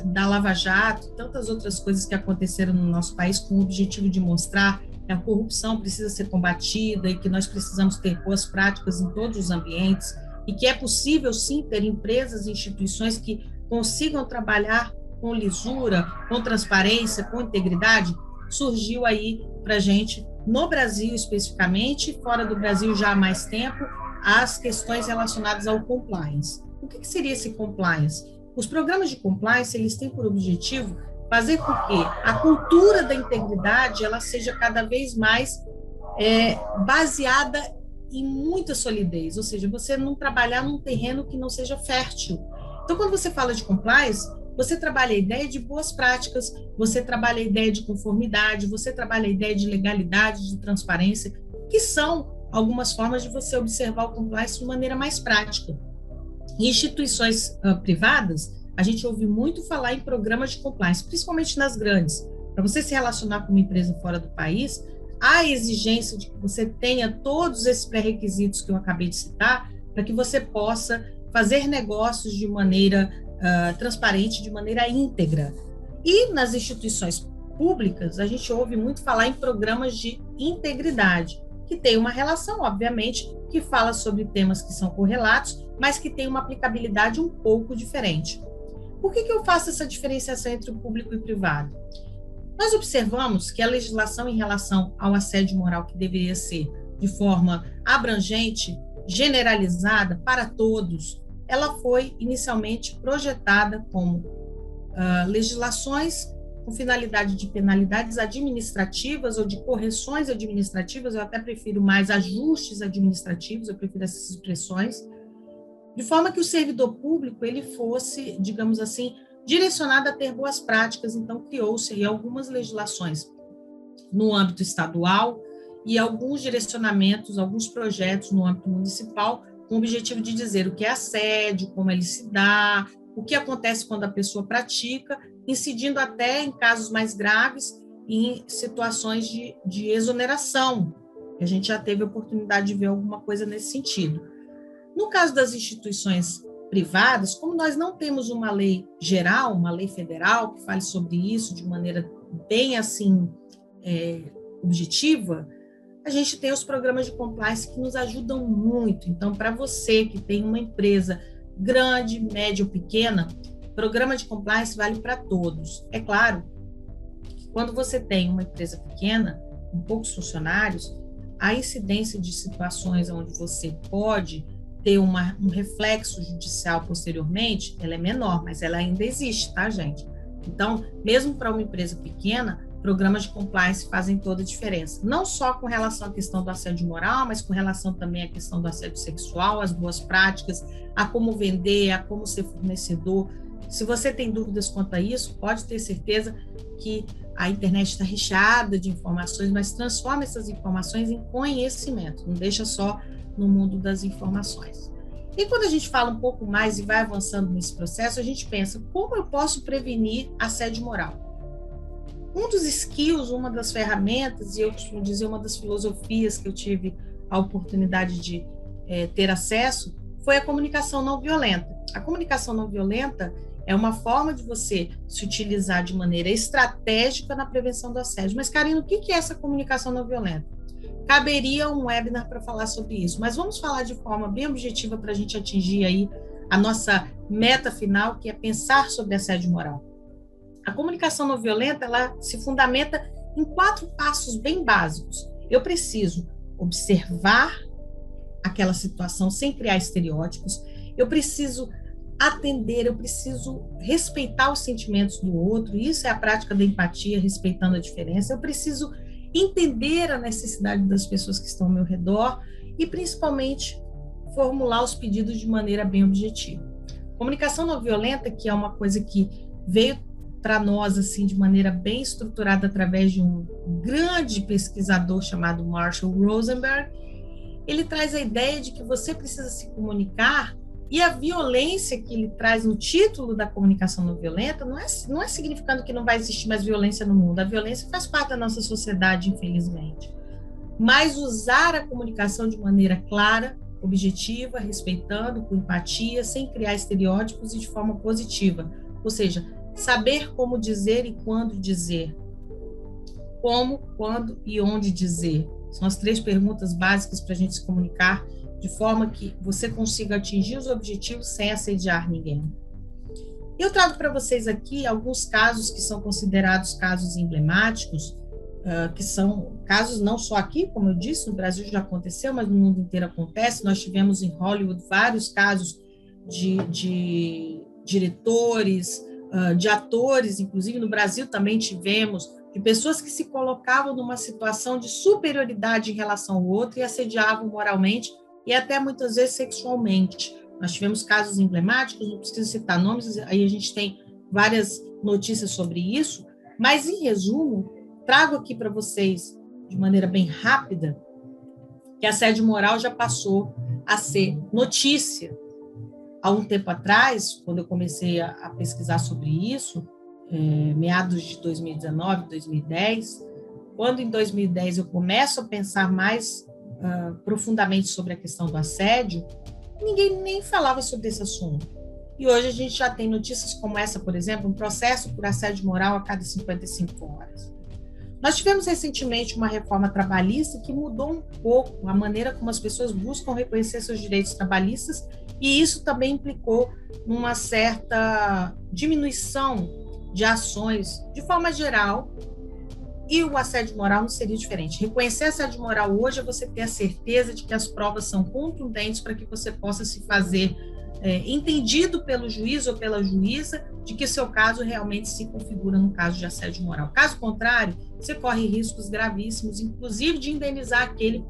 da Lava Jato, tantas outras coisas que aconteceram no nosso país, com o objetivo de mostrar que a corrupção precisa ser combatida e que nós precisamos ter boas práticas em todos os ambientes e que é possível, sim, ter empresas e instituições que consigam trabalhar com lisura, com transparência, com integridade. Surgiu aí para a gente, no Brasil especificamente, fora do Brasil já há mais tempo, as questões relacionadas ao compliance. O que seria esse compliance? Os programas de compliance, eles têm por objetivo fazer com que a cultura da integridade ela seja cada vez mais baseada em muita solidez, ou seja, você não trabalhar num terreno que não seja fértil. Então, quando você fala de compliance, você trabalha a ideia de boas práticas, você trabalha a ideia de conformidade, você trabalha a ideia de legalidade, de transparência, que são algumas formas de você observar o compliance de maneira mais prática. Em instituições privadas, a gente ouve muito falar em programas de compliance, principalmente nas grandes. Para você se relacionar com uma empresa fora do país, há a exigência de que você tenha todos esses pré-requisitos que eu acabei de citar, para que você possa fazer negócios de maneira transparente, de maneira íntegra. E nas instituições públicas, a gente ouve muito falar em programas de integridade, que tem uma relação, obviamente, que fala sobre temas que são correlatos, mas que tem uma aplicabilidade um pouco diferente. Por que eu faço essa diferenciação entre o público e o privado? Nós observamos que a legislação em relação ao assédio moral, que deveria ser de forma abrangente, generalizada para todos, ela foi inicialmente projetada como legislações com finalidade de penalidades administrativas ou de correções administrativas, eu até prefiro mais ajustes administrativos, eu prefiro essas expressões, de forma que o servidor público ele fosse, digamos assim, direcionado a ter boas práticas. Então criou-se aí algumas legislações no âmbito estadual e alguns direcionamentos, alguns projetos no âmbito municipal, com o objetivo de dizer o que é assédio, como ele se dá, o que acontece quando a pessoa pratica, incidindo até em casos mais graves, em situações de exoneração. A gente já teve a oportunidade de ver alguma coisa nesse sentido. No caso das instituições privadas, como nós não temos uma lei geral, uma lei federal que fale sobre isso de maneira bem assim objetiva, a gente tem os programas de compliance que nos ajudam muito. Então, para você que tem uma empresa grande, média ou pequena, programa de compliance vale para todos. É claro que quando você tem uma empresa pequena, com poucos funcionários, a incidência de situações onde você pode ter um reflexo judicial posteriormente, ela é menor, mas ela ainda existe, tá, gente? Então, mesmo para uma empresa pequena, programas de compliance fazem toda a diferença. Não só com relação à questão do assédio moral, mas com relação também à questão do assédio sexual, as boas práticas, a como vender, a como ser fornecedor. Se você tem dúvidas quanto a isso, pode ter certeza que a internet está recheada de informações, mas transforma essas informações em conhecimento, não deixa só no mundo das informações. E quando a gente fala um pouco mais e vai avançando nesse processo, a gente pensa, como eu posso prevenir assédio moral? Um dos skills, uma das ferramentas, e eu costumo dizer uma das filosofias que eu tive a oportunidade de ter acesso, foi a comunicação não violenta. A comunicação não violenta é uma forma de você se utilizar de maneira estratégica na prevenção do assédio. Mas, Karina, o que é essa comunicação não violenta? Caberia um webinar para falar sobre isso, mas vamos falar de forma bem objetiva para a gente atingir aí a nossa meta final, que é pensar sobre assédio moral. A comunicação não violenta, ela se fundamenta em 4 passos bem básicos. Eu preciso observar aquela situação sem criar estereótipos, eu preciso atender, eu preciso respeitar os sentimentos do outro, isso é a prática da empatia, respeitando a diferença, eu preciso entender a necessidade das pessoas que estão ao meu redor e, principalmente, formular os pedidos de maneira bem objetiva. Comunicação não violenta, que é uma coisa que veio para nós assim de maneira bem estruturada através de um grande pesquisador chamado Marshall Rosenberg, ele traz a ideia de que você precisa se comunicar, e a violência que ele traz no título da comunicação não violenta não é significando que não vai existir mais violência no mundo. A violência faz parte da nossa sociedade, infelizmente. Mas usar a comunicação de maneira clara, objetiva, respeitando, com empatia, sem criar estereótipos e de forma positiva. Ou seja, saber como dizer e quando dizer. Como, quando e onde dizer. São as 3 perguntas básicas para a gente se comunicar de forma que você consiga atingir os objetivos sem assediar ninguém. Eu trago para vocês aqui alguns casos que são considerados casos emblemáticos, que são casos não só aqui, como eu disse, no Brasil já aconteceu, mas no mundo inteiro acontece. Nós tivemos em Hollywood vários casos de diretores, de atores, inclusive no Brasil também tivemos, de pessoas que se colocavam numa situação de superioridade em relação ao outro e assediavam moralmente e até muitas vezes sexualmente. Nós tivemos casos emblemáticos, não preciso citar nomes, aí a gente tem várias notícias sobre isso, mas em resumo, trago aqui para vocês, de maneira bem rápida, que assédio moral já passou a ser notícia. Há um tempo atrás, quando eu comecei a pesquisar sobre isso, meados de 2019, 2010, quando em 2010 eu começo a pensar mais profundamente sobre a questão do assédio, ninguém nem falava sobre esse assunto. E hoje a gente já tem notícias como essa, por exemplo, um processo por assédio moral a cada 55 horas. Nós tivemos recentemente uma reforma trabalhista que mudou um pouco a maneira como as pessoas buscam reconhecer seus direitos trabalhistas, e isso também implicou numa certa diminuição de ações de forma geral, e o assédio moral não seria diferente. Reconhecer assédio moral hoje é você ter a certeza de que as provas são contundentes para que você possa se fazer entendido pelo juiz ou pela juíza de que seu caso realmente se configura no caso de assédio moral. Caso contrário, você corre riscos gravíssimos, inclusive de indenizar aquele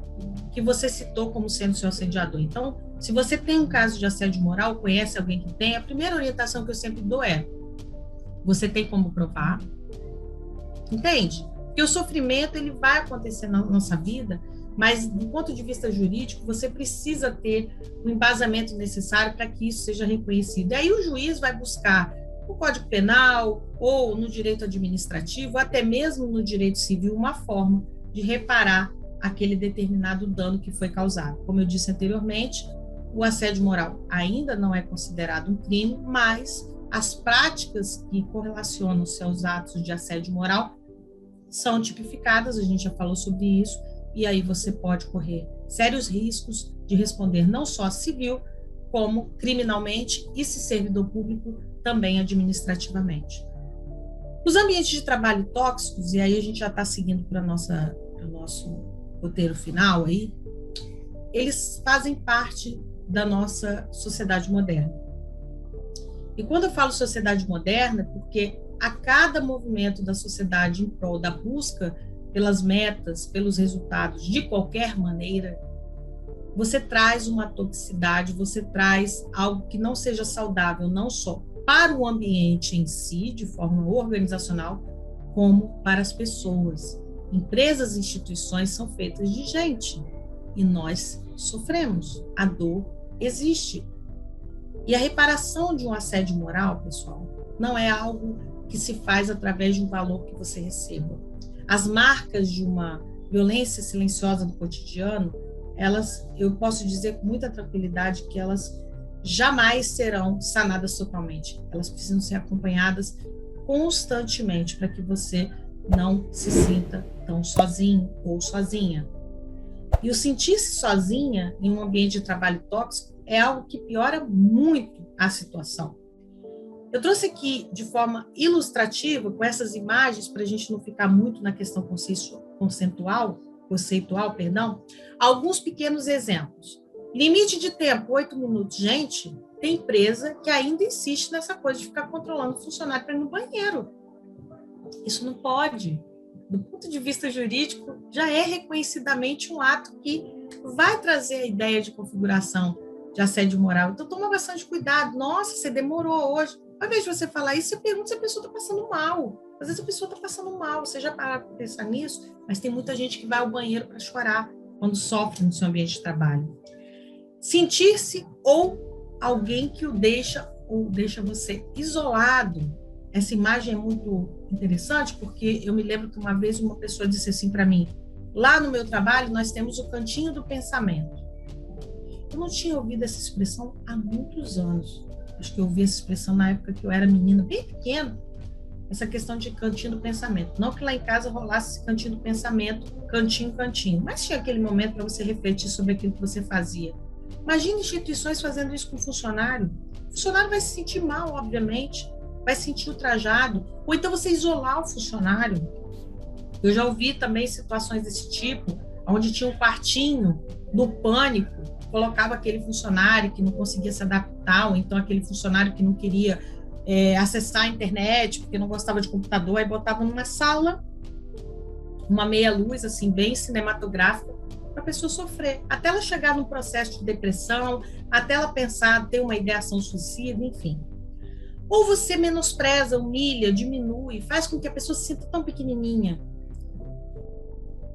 que você citou como sendo seu assediador. Então, se você tem um caso de assédio moral, conhece alguém que tem, a primeira orientação que eu sempre dou é: você tem como provar? Entende? Porque o sofrimento ele vai acontecer na nossa vida, mas do ponto de vista jurídico, você precisa ter o embasamento necessário para que isso seja reconhecido. E aí o juiz vai buscar no Código Penal ou no direito administrativo, até mesmo no direito civil, uma forma de reparar aquele determinado dano que foi causado. Como eu disse anteriormente, o assédio moral ainda não é considerado um crime, mas as práticas que correlacionam seus atos de assédio moral são tipificadas, a gente já falou sobre isso, e aí você pode correr sérios riscos de responder não só civil, como criminalmente e, se servidor público, também administrativamente. Os ambientes de trabalho tóxicos, e aí a gente já está seguindo para o nosso roteiro final aí, eles fazem parte da nossa sociedade moderna. E quando eu falo sociedade moderna, porque a cada movimento da sociedade em prol da busca pelas metas, pelos resultados, de qualquer maneira, você traz uma toxicidade, você traz algo que não seja saudável, não só para o ambiente em si, de forma organizacional, como para as pessoas. Empresas e instituições são feitas de gente, e nós sofremos, a dor existe. E a reparação de um assédio moral, pessoal, não é algo que se faz através de um valor que você receba. As marcas de uma violência silenciosa do cotidiano, eu posso dizer com muita tranquilidade que elas jamais serão sanadas totalmente. Elas precisam ser acompanhadas constantemente para que você não se sinta tão sozinho ou sozinha. E o sentir-se sozinha em um ambiente de trabalho tóxico é algo que piora muito a situação. Eu trouxe aqui de forma ilustrativa, com essas imagens, para a gente não ficar muito na questão conceitual, alguns pequenos exemplos. Limite de tempo, 8 minutos. Gente, tem empresa que ainda insiste nessa coisa de ficar controlando o funcionário para ir no banheiro. Isso não pode. Do ponto de vista jurídico, já é reconhecidamente um ato que vai trazer a ideia de configuração de assédio moral. Então, toma bastante cuidado. Nossa, você demorou hoje. Ao invés de você falar isso, você pergunta se a pessoa está passando mal. Às vezes a pessoa está passando mal. Você já parou para pensar nisso? Mas tem muita gente que vai ao banheiro para chorar quando sofre no seu ambiente de trabalho. Sentir-se ou alguém que o deixa ou deixa você isolado. Essa imagem é muito interessante porque eu me lembro que uma vez uma pessoa disse assim para mim: lá no meu trabalho nós temos o cantinho do pensamento. Eu não tinha ouvido essa expressão há muitos anos. Acho que eu ouvi essa expressão na época que eu era menina, bem pequena, essa questão de cantinho do pensamento. Não que lá em casa rolasse esse cantinho do pensamento, cantinho, mas tinha aquele momento para você refletir sobre aquilo que você fazia. Imagine instituições fazendo isso com o funcionário. O funcionário vai se sentir mal, obviamente, vai se sentir ultrajado, ou então você isolar o funcionário. Eu já ouvi também situações desse tipo, onde tinha um quartinho do pânico, colocava aquele funcionário que não conseguia se adaptar, ou então aquele funcionário que não queria acessar a internet, porque não gostava de computador, aí botava numa sala, uma meia-luz, assim, bem cinematográfica, para a pessoa sofrer, até ela chegar num processo de depressão, até ela pensar, ter uma ideação suicida, enfim. Ou você menospreza, humilha, diminui, faz com que a pessoa se sinta tão pequenininha.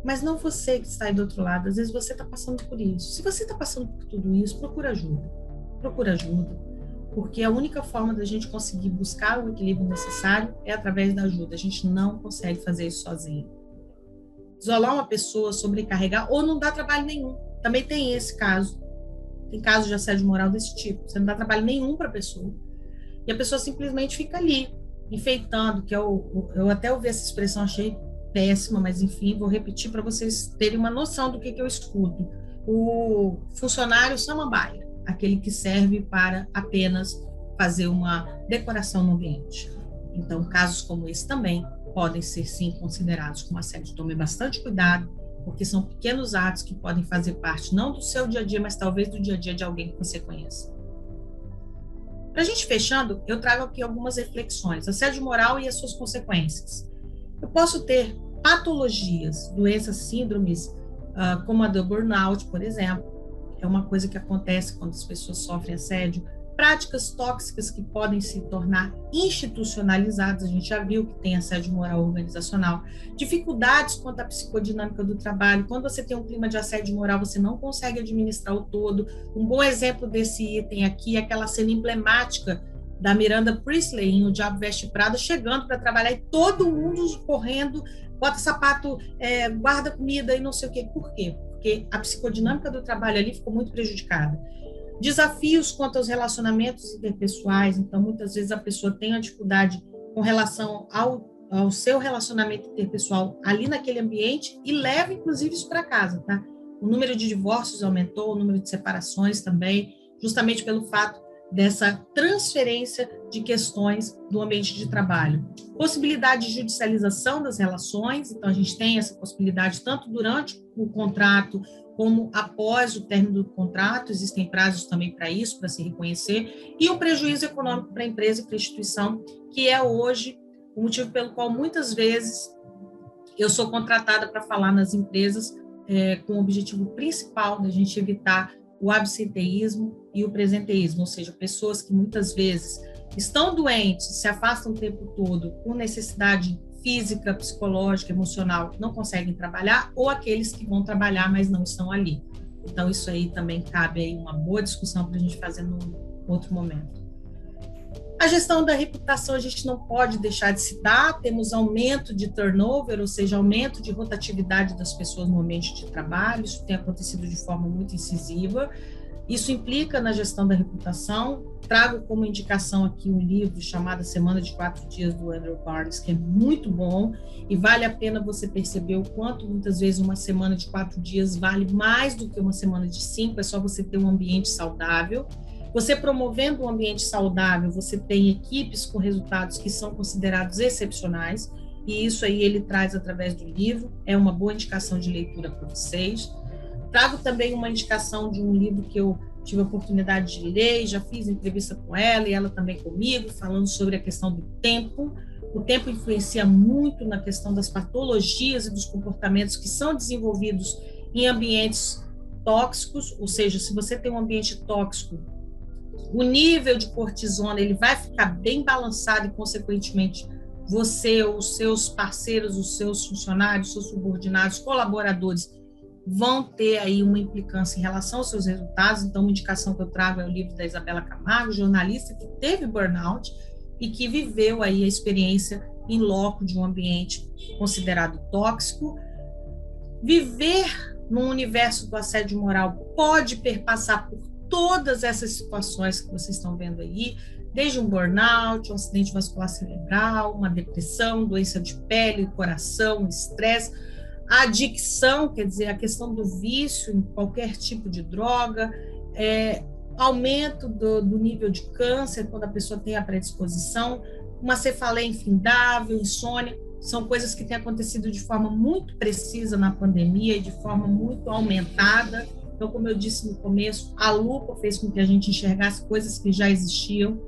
Mas não você que está aí do outro lado, às vezes você está passando por isso. Se você está passando por tudo isso, procura ajuda. Procura ajuda, porque a única forma da gente conseguir buscar o equilíbrio necessário é através da ajuda. A gente não consegue fazer isso sozinho. Isolar uma pessoa, sobrecarregar, ou não dá trabalho nenhum. Também tem esse caso. Tem casos de assédio moral desse tipo. Você não dá trabalho nenhum para a pessoa. E a pessoa simplesmente fica ali, enfeitando, que eu até ouvi essa expressão, achei péssima, mas enfim, vou repetir para vocês terem uma noção do que eu escuto. O funcionário samambaia, aquele que serve para apenas fazer uma decoração no ambiente. Então, casos como esse também podem ser, sim, considerados como assédio. Tome bastante cuidado, porque são pequenos atos que podem fazer parte, não do seu dia a dia, mas talvez do dia a dia de alguém que você conheça. Para a gente fechando, eu trago aqui algumas reflexões. Assédio moral e as suas consequências. Eu posso ter patologias, doenças, síndromes, como a do burnout, por exemplo. É uma coisa que acontece quando as pessoas sofrem assédio. Práticas tóxicas que podem se tornar institucionalizadas, a gente já viu que tem assédio moral organizacional. Dificuldades quanto à psicodinâmica do trabalho. Quando você tem um clima de assédio moral, você não consegue administrar o todo. Um bom exemplo desse item aqui é aquela cena emblemática da Miranda Priestley em O Diabo Veste Prada, chegando para trabalhar e todo mundo correndo, bota sapato, guarda comida e não sei o quê. Por quê? Porque a psicodinâmica do trabalho ali ficou muito prejudicada. Desafios quanto aos relacionamentos interpessoais, então muitas vezes a pessoa tem uma dificuldade com relação ao seu relacionamento interpessoal ali naquele ambiente e leva inclusive isso para casa, tá? O número de divórcios aumentou, o número de separações também, justamente pelo fato dessa transferência de questões do ambiente de trabalho. Possibilidade de judicialização das relações, então a gente tem essa possibilidade tanto durante o contrato como após o término do contrato, existem prazos também para isso, para se reconhecer, e o prejuízo econômico para a empresa e para a instituição, que é hoje o motivo pelo qual muitas vezes eu sou contratada para falar nas empresas com o objetivo principal da gente evitar o absenteísmo e o presenteísmo, ou seja, pessoas que muitas vezes estão doentes, se afastam o tempo todo por necessidade física, psicológica, emocional, não conseguem trabalhar, ou aqueles que vão trabalhar, mas não estão ali. Então, isso aí também cabe aí uma boa discussão para a gente fazer num outro momento. A gestão da reputação a gente não pode deixar de citar, temos aumento de turnover, ou seja, aumento de rotatividade das pessoas no ambiente de trabalho, isso tem acontecido de forma muito incisiva, isso implica na gestão da reputação. Trago como indicação aqui um livro chamado Semana de 4 Dias, do Andrew Barnes, que é muito bom, e vale a pena você perceber o quanto muitas vezes uma semana de 4 dias vale mais do que uma semana de 5, é só você ter um ambiente saudável. Você promovendo um ambiente saudável, você tem equipes com resultados que são considerados excepcionais, e isso aí ele traz através do livro, é uma boa indicação de leitura para vocês. Trago também uma indicação de um livro que eu tive a oportunidade de ler, já fiz entrevista com ela e ela também comigo, falando sobre a questão do tempo. O tempo influencia muito na questão das patologias e dos comportamentos que são desenvolvidos em ambientes tóxicos, ou seja, se você tem um ambiente tóxico, o nível de cortisona ele vai ficar bem balançado e, consequentemente, você, os seus parceiros, os seus funcionários, seus subordinados, colaboradores, vão ter aí uma implicância em relação aos seus resultados. Então, uma indicação que eu trago é o livro da Isabela Camargo, jornalista que teve burnout e que viveu aí a experiência em loco de um ambiente considerado tóxico. Viver no universo do assédio moral pode perpassar por todas essas situações que vocês estão vendo aí, desde um burnout, um acidente vascular cerebral, uma depressão, doença de pele, coração, estresse, a adicção, quer dizer, a questão do vício em qualquer tipo de droga, aumento do nível de câncer quando a pessoa tem a predisposição, uma cefaleia infindável, insônia, são coisas que têm acontecido de forma muito precisa na pandemia e de forma muito aumentada. Então, como eu disse no começo, a lupa fez com que a gente enxergasse coisas que já existiam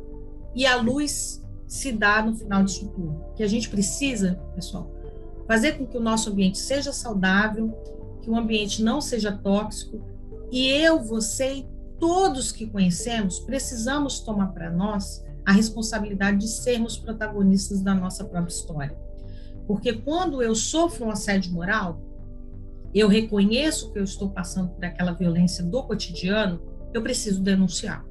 e a luz se dá no final disso tudo. O que a gente precisa, pessoal, fazer com que o nosso ambiente seja saudável, que o ambiente não seja tóxico, e eu, você e todos que conhecemos precisamos tomar para nós a responsabilidade de sermos protagonistas da nossa própria história. Porque quando eu sofro um assédio moral, eu reconheço que eu estou passando por aquela violência do cotidiano, eu preciso denunciar.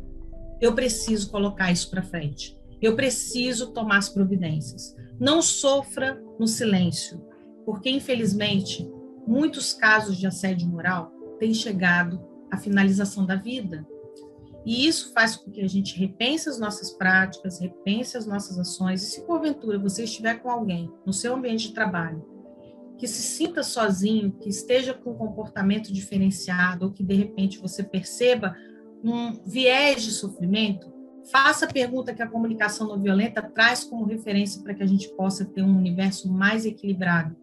Eu preciso colocar isso para frente. Eu preciso tomar as providências. Não sofra no silêncio, porque, infelizmente, muitos casos de assédio moral têm chegado à finalização da vida. E isso faz com que a gente repense as nossas práticas, repense as nossas ações. E se, porventura, você estiver com alguém no seu ambiente de trabalho que se sinta sozinho, que esteja com um comportamento diferenciado, ou que, de repente, você perceba um viés de sofrimento, faça a pergunta que a comunicação não violenta traz como referência para que a gente possa ter um universo mais equilibrado.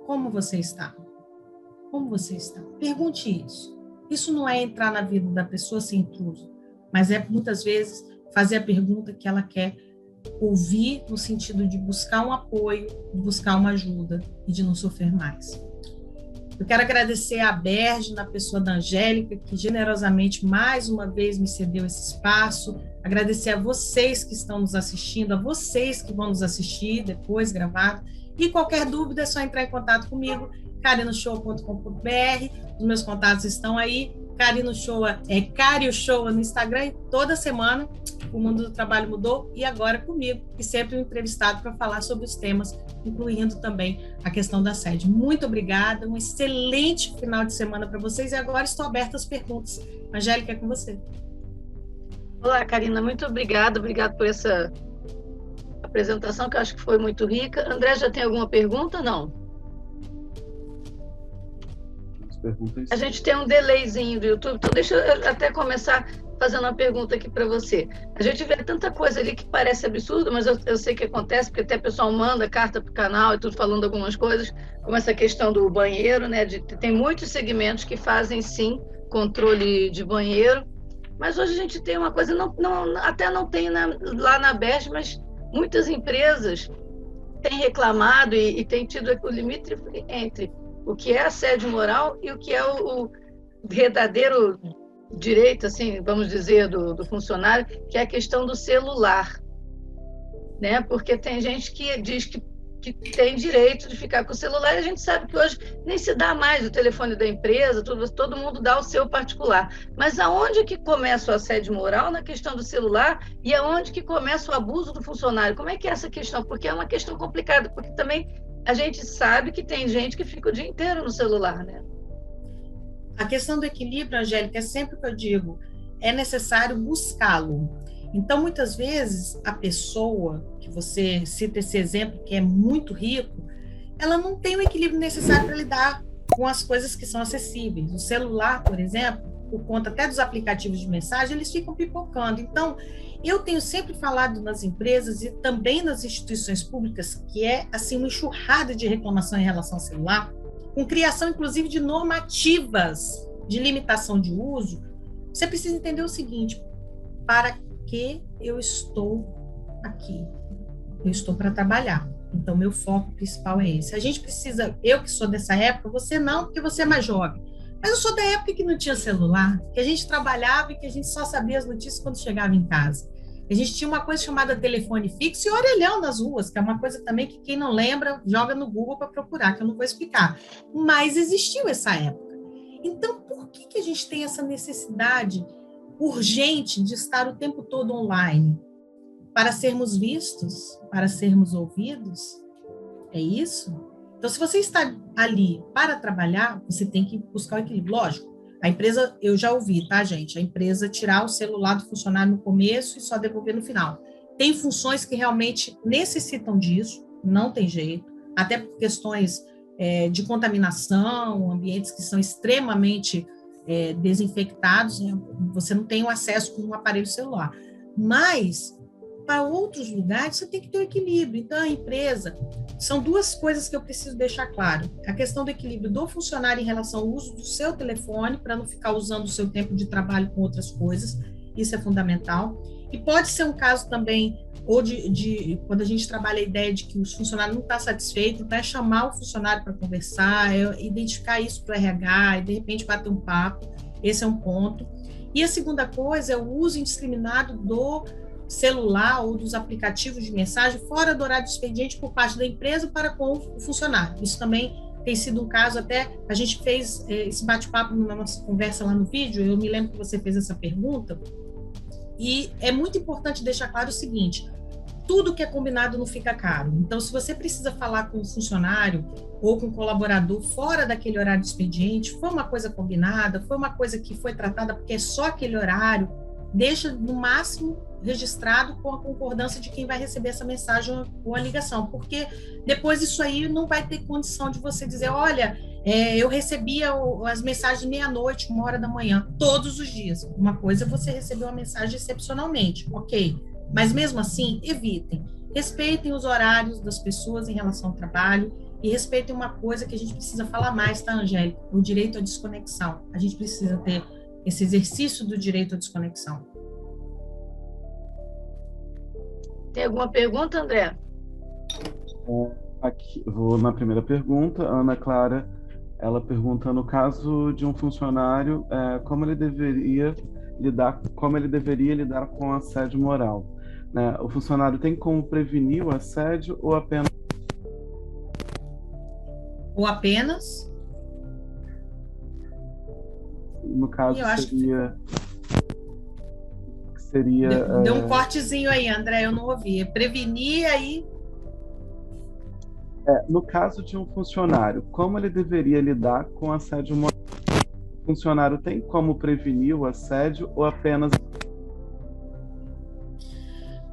Como você está? Como você está? Pergunte isso. Isso não é entrar na vida da pessoa sem intruso, mas é, muitas vezes, fazer a pergunta que ela quer ouvir, no sentido de buscar um apoio, de buscar uma ajuda e de não sofrer mais. Eu quero agradecer a Berge, na pessoa da Angélica, que generosamente, mais uma vez, me cedeu esse espaço. Agradecer a vocês que estão nos assistindo, a vocês que vão nos assistir depois, gravado. E qualquer dúvida é só entrar em contato comigo, carinoshowa.com.br. Os meus contatos estão aí. Carino Showa é Cario Showa no Instagram, e toda semana o mundo do trabalho mudou, e agora comigo, e sempre um entrevistado para falar sobre os temas, incluindo também a questão da assédio. Muito obrigada, um excelente final de semana para vocês, e agora estou aberta às perguntas. Angélica, é com você. Olá, Karina, muito obrigada por essa apresentação, que eu acho que foi muito rica. André, já tem alguma pergunta? Não? A gente tem um delayzinho do YouTube, então deixa eu até começar fazendo uma pergunta aqui para você. A gente vê tanta coisa ali que parece absurdo, mas eu sei que acontece, porque até o pessoal manda carta para o canal e tudo falando algumas coisas, como essa questão do banheiro, né? Tem muitos segmentos que fazem, sim, controle de banheiro, mas hoje a gente tem uma coisa, até não tem lá na Berge, mas muitas empresas têm reclamado e têm tido o limite entre o que é assédio moral e o que é o verdadeiro direito, assim, vamos dizer, do funcionário, que é a questão do celular, né? Porque tem gente que diz que que tem direito de ficar com o celular, e a gente sabe que hoje nem se dá mais o telefone da empresa, todo mundo dá o seu particular. Mas aonde que começa o assédio moral na questão do celular e aonde que começa o abuso do funcionário? Como é que é essa questão? Porque é uma questão complicada, porque também a gente sabe que tem gente que fica o dia inteiro no celular, né? A questão do equilíbrio, Angélica, é sempre o que eu digo, é necessário buscá-lo. Então, muitas vezes, a pessoa, que você cita esse exemplo, que é muito rico, ela não tem o equilíbrio necessário para lidar com as coisas que são acessíveis. O celular, por exemplo, por conta até dos aplicativos de mensagem, eles ficam pipocando. Então, eu tenho sempre falado nas empresas e também nas instituições públicas, que é assim uma enxurrada de reclamação em relação ao celular, com criação, inclusive, de normativas de limitação de uso. Você precisa entender o seguinte: para que eu estou aqui? Eu estou para trabalhar. Então, meu foco principal é esse. A gente precisa, eu que sou dessa época, você não, porque você é mais jovem, mas eu sou da época que não tinha celular, que a gente trabalhava e que a gente só sabia as notícias quando chegava em casa. A gente tinha uma coisa chamada telefone fixo e orelhão nas ruas, que é uma coisa também que quem não lembra, joga no Google para procurar, que eu não vou explicar. Mas existiu essa época. Então, por que a gente tem essa necessidade urgente de estar o tempo todo online? Para sermos vistos, para sermos ouvidos? É isso? Então, se você está ali para trabalhar, você tem que buscar o equilíbrio. Lógico, a empresa, eu já ouvi, tá, gente? A empresa tirar o celular do funcionário no começo e só devolver no final. Tem funções que realmente necessitam disso, não tem jeito, até por questões de contaminação, ambientes que são extremamente desinfectados, né? Você não tem o acesso com um aparelho celular. Mas, para outros lugares, você tem que ter o equilíbrio. Então, a empresa, são duas coisas que eu preciso deixar claro. A questão do equilíbrio do funcionário em relação ao uso do seu telefone, para não ficar usando o seu tempo de trabalho com outras coisas, isso é fundamental. E pode ser um caso também, ou quando a gente trabalha a ideia de que o funcionário não está satisfeito, então é chamar o funcionário para conversar, identificar isso para o RH, e de repente bater um papo, esse é um ponto. E a segunda coisa é o uso indiscriminado do celular ou dos aplicativos de mensagem fora do horário de expediente por parte da empresa para com o funcionário. Isso também tem sido um caso, até a gente fez esse bate-papo na nossa conversa lá no vídeo, eu me lembro que você fez essa pergunta, e é muito importante deixar claro o seguinte: tudo que é combinado não fica caro. Então, se você precisa falar com um funcionário ou com um colaborador fora daquele horário de expediente, foi uma coisa combinada, foi uma coisa que foi tratada porque é só aquele horário, deixa no máximo registrado com a concordância de quem vai receber essa mensagem ou a ligação, porque depois isso aí não vai ter condição de você dizer: olha, eu recebia as mensagens meia-noite, 1h da manhã, todos os dias. Uma coisa é você receber uma mensagem excepcionalmente, ok, mas mesmo assim, evitem, respeitem os horários das pessoas em relação ao trabalho e respeitem uma coisa que a gente precisa falar mais, tá, Angélica? O direito à desconexão. A gente precisa ter esse exercício do direito à desconexão. Tem alguma pergunta, André? Aqui, vou na primeira pergunta. A Ana Clara, ela pergunta, no caso de um funcionário, como ele deveria lidar com assédio moral, né? O funcionário tem como prevenir o assédio ou apenas... Ou apenas? No caso, seria... Deu um cortezinho aí, André, eu não ouvi. Prevenir aí... No caso de um funcionário, como ele deveria lidar com assédio moral? O funcionário tem como prevenir o assédio ou apenas...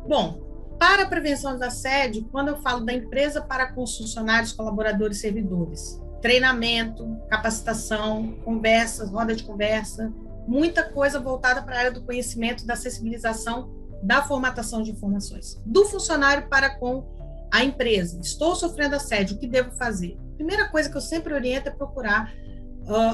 Bom, para a prevenção do assédio, quando eu falo da empresa para com os funcionários, colaboradores, servidores, treinamento, capacitação, conversas, roda de conversa, muita coisa voltada para a área do conhecimento, da acessibilização, da formatação de informações. Do funcionário para com a empresa. Estou sofrendo assédio, o que devo fazer? Primeira coisa que eu sempre oriento é procurar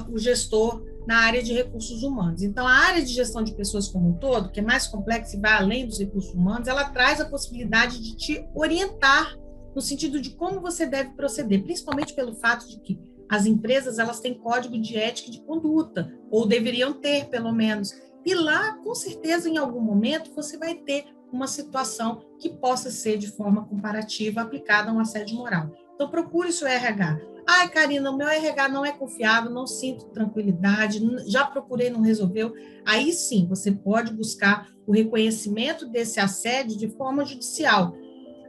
o gestor na área de recursos humanos. Então, a área de gestão de pessoas como um todo, que é mais complexa e vai além dos recursos humanos, ela traz a possibilidade de te orientar no sentido de como você deve proceder, principalmente pelo fato de que as empresas, elas têm código de ética e de conduta, ou deveriam ter, pelo menos. E lá, com certeza, em algum momento, você vai ter uma situação que possa ser de forma comparativa aplicada a um assédio moral. Então, procure o seu RH. Ai, Karina, o meu RH não é confiável, não sinto tranquilidade, já procurei, não resolveu. Aí sim, você pode buscar o reconhecimento desse assédio de forma judicial.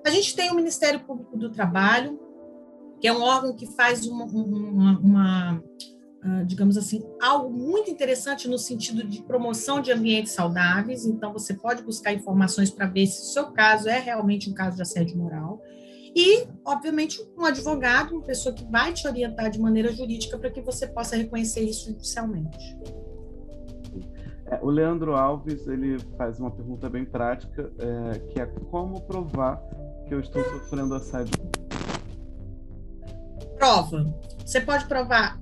A gente tem o Ministério Público do Trabalho, que é um órgão que faz digamos assim, algo muito interessante no sentido de promoção de ambientes saudáveis. Então, você pode buscar informações para ver se o seu caso é realmente um caso de assédio moral. E, obviamente, um advogado, uma pessoa que vai te orientar de maneira jurídica para que você possa reconhecer isso judicialmente. O Leandro Alves, ele faz uma pergunta bem prática, que é como provar que eu estou sofrendo assédio? Prova. Você pode provar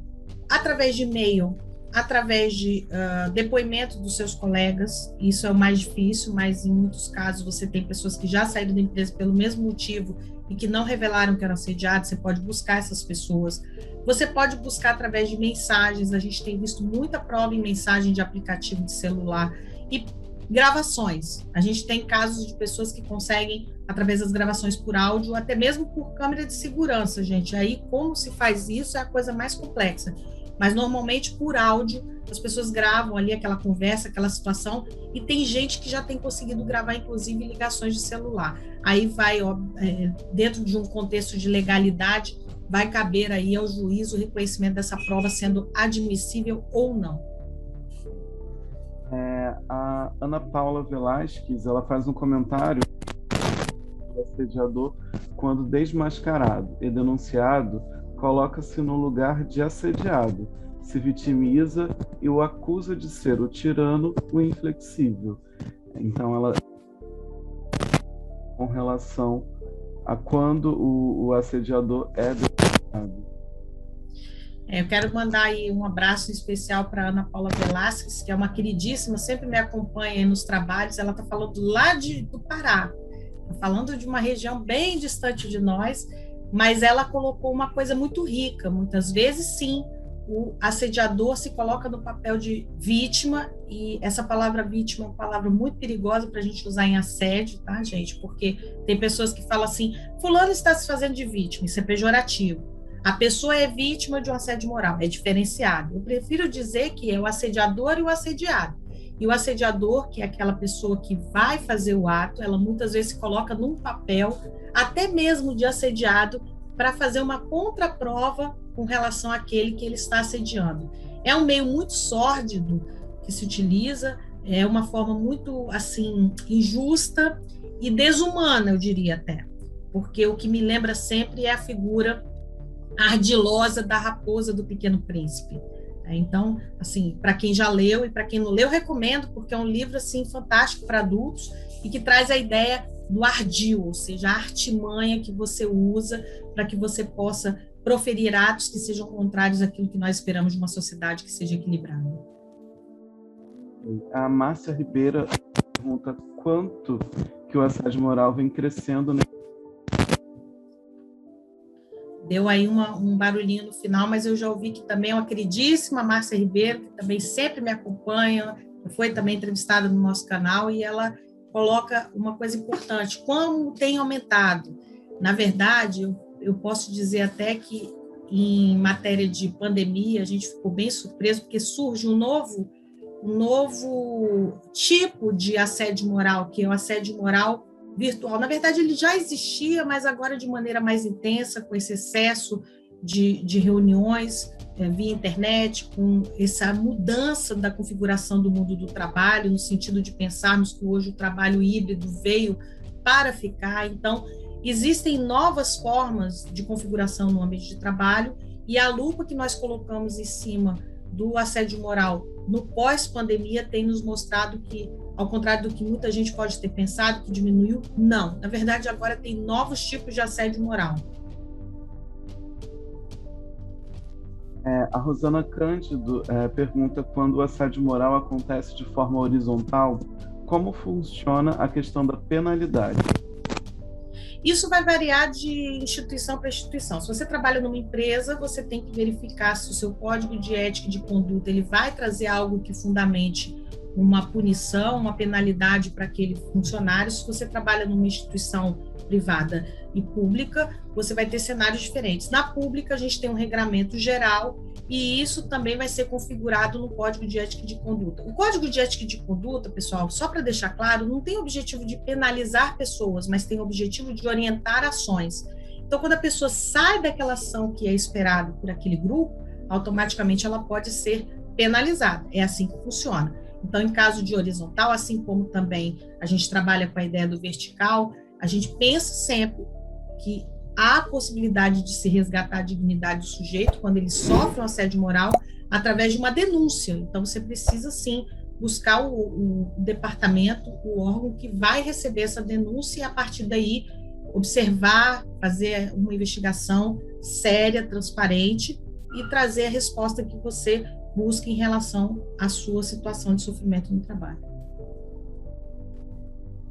através de e-mail, através de depoimento dos seus colegas. Isso é o mais difícil, mas em muitos casos você tem pessoas que já saíram da empresa pelo mesmo motivo e que não revelaram que eram assediados. Você pode buscar essas pessoas. Você pode buscar através de mensagens. A gente tem visto muita prova em mensagem de aplicativo de celular e gravações. A gente tem casos de pessoas que conseguem, através das gravações por áudio, até mesmo por câmera de segurança, gente. Aí, como se faz isso é a coisa mais complexa. Mas, normalmente, por áudio, as pessoas gravam ali aquela conversa, aquela situação, e tem gente que já tem conseguido gravar, inclusive, ligações de celular. Aí vai, dentro de um contexto de legalidade, vai caber aí ao juiz o reconhecimento dessa prova sendo admissível ou não. A Ana Paula Velasquez, ela faz um comentário do assediador quando desmascarado e denunciado, coloca-se no lugar de assediado, se vitimiza e o acusa de ser o tirano, o inflexível. Então, ela, com relação a quando o assediador é denunciado. Eu quero mandar aí um abraço especial para Ana Paula Velasquez, que é uma queridíssima, sempre me acompanha nos trabalhos. Ela está falando lá do Pará, está falando de uma região bem distante de nós, mas ela colocou uma coisa muito rica. Muitas vezes, sim, o assediador se coloca no papel de vítima, e essa palavra vítima é uma palavra muito perigosa para a gente usar em assédio, tá, gente? Porque tem pessoas que falam assim, fulano está se fazendo de vítima, isso é pejorativo. A pessoa é vítima de um assédio moral, é diferenciado. Eu prefiro dizer que é o assediador e o assediado. E o assediador, que é aquela pessoa que vai fazer o ato, ela muitas vezes se coloca num papel, até mesmo de assediado, para fazer uma contraprova com relação àquele que ele está assediando. É um meio muito sórdido que se utiliza, é uma forma muito, assim, injusta e desumana, eu diria até. Porque o que me lembra sempre é a figura ardilosa da raposa do Pequeno Príncipe. Então, assim, para quem já leu e para quem não leu, recomendo, porque é um livro assim fantástico para adultos e que traz a ideia do ardil, ou seja, a artimanha que você usa para que você possa proferir atos que sejam contrários àquilo que nós esperamos de uma sociedade que seja equilibrada. A Márcia Ribeira pergunta quanto que o assédio moral vem crescendo. Deu aí um barulhinho no final, mas eu já ouvi que também é uma queridíssima Márcia Ribeiro, que também sempre me acompanha, foi também entrevistada no nosso canal, e ela coloca uma coisa importante, como tem aumentado. Na verdade, eu posso dizer até que em matéria de pandemia, a gente ficou bem surpreso, porque surge um novo tipo de assédio moral, que é o assédio moral virtual. Na verdade, ele já existia, mas agora de maneira mais intensa, com esse excesso de reuniões via internet, com essa mudança da configuração do mundo do trabalho, no sentido de pensarmos que hoje o trabalho híbrido veio para ficar. Então, existem novas formas de configuração no ambiente de trabalho, e a lupa que nós colocamos em cima do assédio moral no pós-pandemia tem nos mostrado que, ao contrário do que muita gente pode ter pensado, que diminuiu, não. Na verdade, agora tem novos tipos de assédio moral. A Rosana Cândido pergunta, quando o assédio moral acontece de forma horizontal, como funciona a questão da penalidade? Isso vai variar de instituição para instituição. Se você trabalha numa empresa, você tem que verificar se o seu código de ética e de conduta ele vai trazer algo que fundamente uma punição, uma penalidade para aquele funcionário. Se você trabalha numa instituição privada e pública, você vai ter cenários diferentes. Na pública, a gente tem um regramento geral e isso também vai ser configurado no Código de Ética e de Conduta. O Código de Ética e de Conduta, pessoal, só para deixar claro, não tem o objetivo de penalizar pessoas, mas tem o objetivo de orientar ações. Então, quando a pessoa sai daquela ação que é esperada por aquele grupo, automaticamente ela pode ser penalizada. É assim que funciona. Então, em caso de horizontal, assim como também a gente trabalha com a ideia do vertical, a gente pensa sempre que há a possibilidade de se resgatar a dignidade do sujeito quando ele sofre um assédio moral através de uma denúncia. Então, você precisa, sim, buscar o departamento, o órgão que vai receber essa denúncia e, a partir daí, observar, fazer uma investigação séria, transparente e trazer a resposta que você busca em relação à sua situação de sofrimento no trabalho.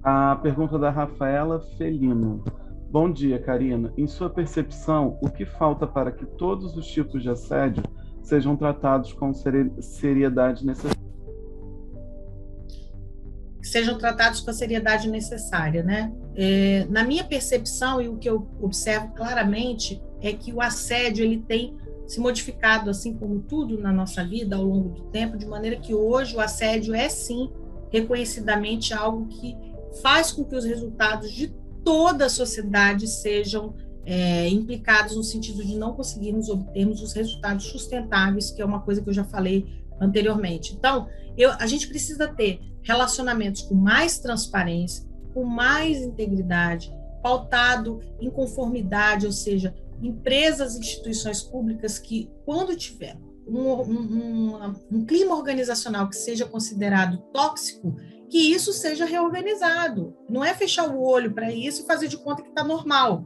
A pergunta da Rafaela Felino. Bom dia, Karina. Em sua percepção, o que falta para que todos os tipos de assédio sejam tratados com seriedade necessária? Sejam tratados com a seriedade necessária, né? Na minha percepção, e o que eu observo claramente, é que o assédio ele tem se modificado, assim como tudo na nossa vida ao longo do tempo, de maneira que hoje o assédio é, sim, reconhecidamente algo que faz com que os resultados de toda a sociedade sejam implicados no sentido de não conseguirmos obtermos os resultados sustentáveis, que é uma coisa que eu já falei anteriormente. Então, a gente precisa ter relacionamentos com mais transparência, com mais integridade, pautado em conformidade, ou seja, empresas e instituições públicas que, quando tiver um clima organizacional que seja considerado tóxico, que isso seja reorganizado. Não é fechar o olho para isso e fazer de conta que está normal.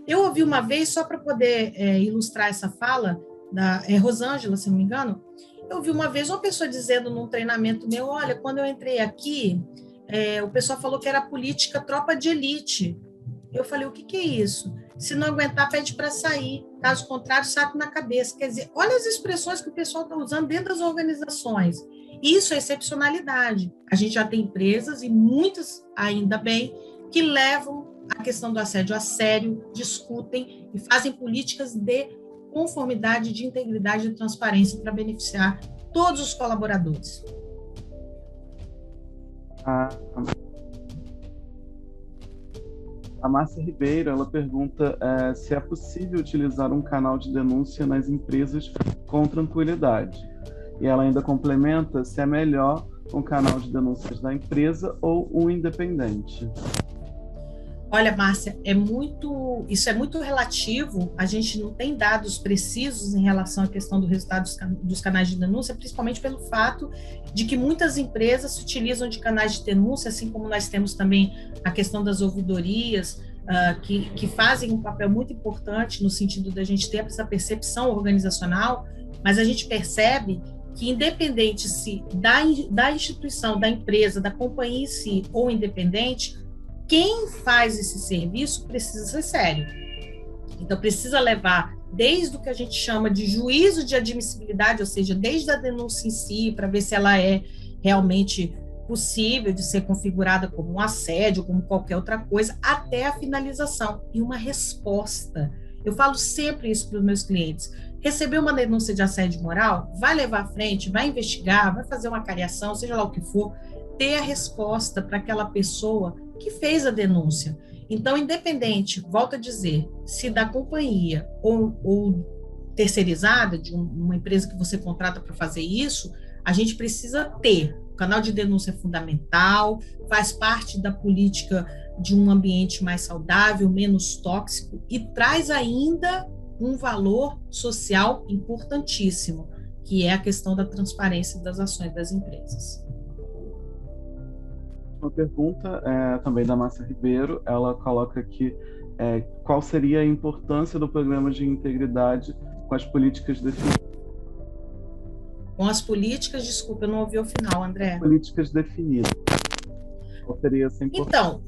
Eu ouvi uma vez, só para poder ilustrar essa fala, da Rosângela, se não me engano, eu ouvi uma vez uma pessoa dizendo num treinamento meu, olha, quando eu entrei aqui, o pessoal falou que era política tropa de elite. Eu falei, o que é isso? Se não aguentar, pede para sair. Caso contrário, saco na cabeça. Quer dizer, olha as expressões que o pessoal está usando dentro das organizações. Isso é excepcionalidade. A gente já tem empresas, e muitas ainda bem, que levam a questão do assédio a sério, discutem e fazem políticas de conformidade, de integridade e transparência para beneficiar todos os colaboradores. A Márcia Ribeiro, ela pergunta se é possível utilizar um canal de denúncia nas empresas com tranquilidade. E ela ainda complementa se é melhor um canal de denúncias da empresa ou um independente. Olha, Márcia, isso é muito relativo, a gente não tem dados precisos em relação à questão do resultado dos canais de denúncia, principalmente pelo fato de que muitas empresas se utilizam de canais de denúncia, assim como nós temos também a questão das ouvidorias, que fazem um papel muito importante no sentido da gente ter essa percepção organizacional, mas a gente percebe que, independente se da instituição, da empresa, da companhia em si ou independente, quem faz esse serviço precisa ser sério. Então, precisa levar desde o que a gente chama de juízo de admissibilidade, ou seja, desde a denúncia em si, para ver se ela é realmente possível de ser configurada como um assédio, como qualquer outra coisa, até a finalização e uma resposta. Eu falo sempre isso para os meus clientes. Receber uma denúncia de assédio moral, vai levar à frente, vai investigar, vai fazer uma cariação, seja lá o que for, ter a resposta para aquela pessoa que fez a denúncia. Então, independente, volto a dizer, se da companhia ou terceirizada, de uma empresa que você contrata para fazer isso, a gente precisa ter. O canal de denúncia é fundamental, faz parte da política de um ambiente mais saudável, menos tóxico, e traz ainda um valor social importantíssimo, que é a questão da transparência das ações das empresas. Uma pergunta também da Márcia Ribeiro, ela coloca aqui qual seria a importância do programa de integridade com as políticas definidas. Com as políticas, desculpa, eu não ouvi o final, André. Políticas definidas. Qual seria essa importância? Então,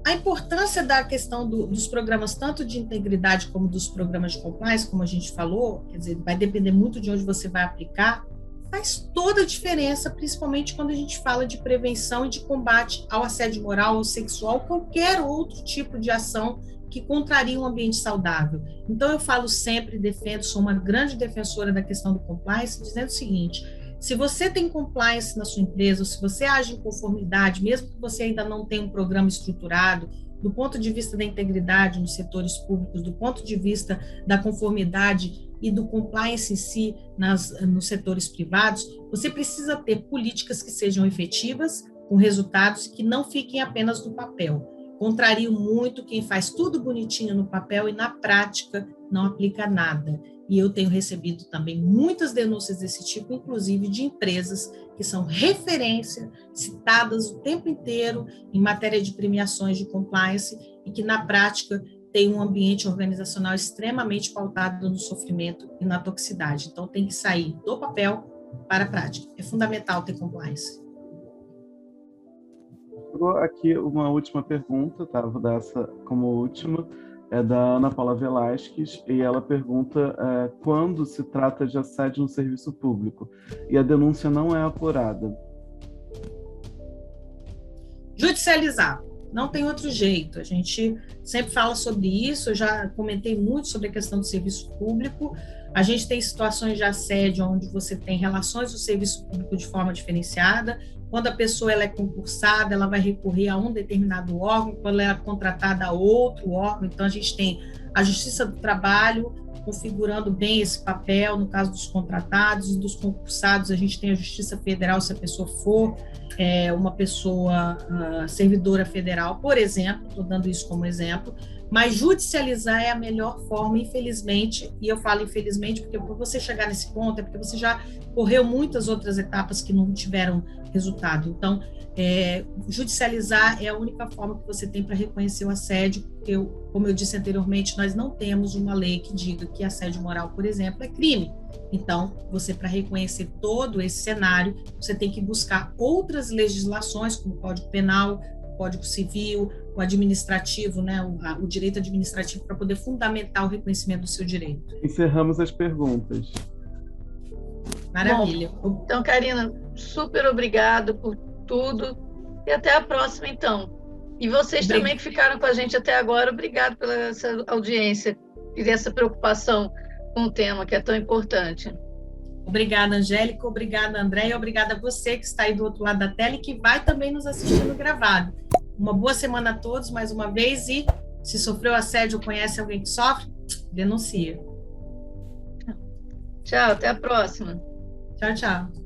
a importância da questão dos programas, tanto de integridade como dos programas de compliance, como a gente falou, quer dizer, vai depender muito de onde você vai aplicar, faz toda a diferença, principalmente quando a gente fala de prevenção e de combate ao assédio moral ou sexual, qualquer outro tipo de ação que contraria um ambiente saudável. Então, eu falo sempre, defendo, sou uma grande defensora da questão do compliance, dizendo o seguinte: se você tem compliance na sua empresa, ou se você age em conformidade, mesmo que você ainda não tenha um programa estruturado, do ponto de vista da integridade nos setores públicos, do ponto de vista da conformidade e do compliance em si nos setores privados, você precisa ter políticas que sejam efetivas, com resultados, que não fiquem apenas no papel. Contrario muito quem faz tudo bonitinho no papel e na prática não aplica nada. E eu tenho recebido também muitas denúncias desse tipo, inclusive de empresas que são referência, citadas o tempo inteiro em matéria de premiações de compliance e que na prática tem um ambiente organizacional extremamente pautado no sofrimento e na toxicidade. Então tem que sair do papel para a prática. É fundamental ter compliance. Aqui uma última pergunta, tá? Vou dar essa como última, é da Ana Paula Velasquez, e ela pergunta quando se trata de assédio no serviço público e a denúncia não é apurada. Judicializar, não tem outro jeito, a gente sempre fala sobre isso, eu já comentei muito sobre a questão do serviço público, a gente tem situações de assédio onde você tem relações do serviço público de forma diferenciada. Quando a pessoa ela é concursada, ela vai recorrer a um determinado órgão, quando ela é contratada a outro órgão. Então, a gente tem a Justiça do Trabalho configurando bem esse papel, no caso dos contratados e dos concursados, a gente tem a Justiça Federal, se a pessoa for uma pessoa servidora federal, por exemplo, estou dando isso como exemplo, mas judicializar é a melhor forma, infelizmente, e eu falo infelizmente porque para você chegar nesse ponto é porque você já correu muitas outras etapas que não tiveram resultado. Então, judicializar é a única forma que você tem para reconhecer o assédio, porque, como eu disse anteriormente, nós não temos uma lei que diga que assédio moral, por exemplo, é crime. Então, você, para reconhecer todo esse cenário, você tem que buscar outras legislações, como o Código Penal, o Código Civil, o administrativo, né, o direito administrativo, para poder fundamentar o reconhecimento do seu direito. Encerramos as perguntas. Maravilha. Bom, então, Karina, super obrigado por tudo e até a próxima, então. E vocês também que ficaram com a gente até agora, obrigado pela essa audiência e dessa preocupação com o tema que é tão importante. Obrigada, Angélica, obrigada, André, e obrigada a você que está aí do outro lado da tela e que vai também nos assistindo gravado. Uma boa semana a todos, mais uma vez, e se sofreu assédio ou conhece alguém que sofre, denuncia. Tchau, até a próxima. Tchau, tchau.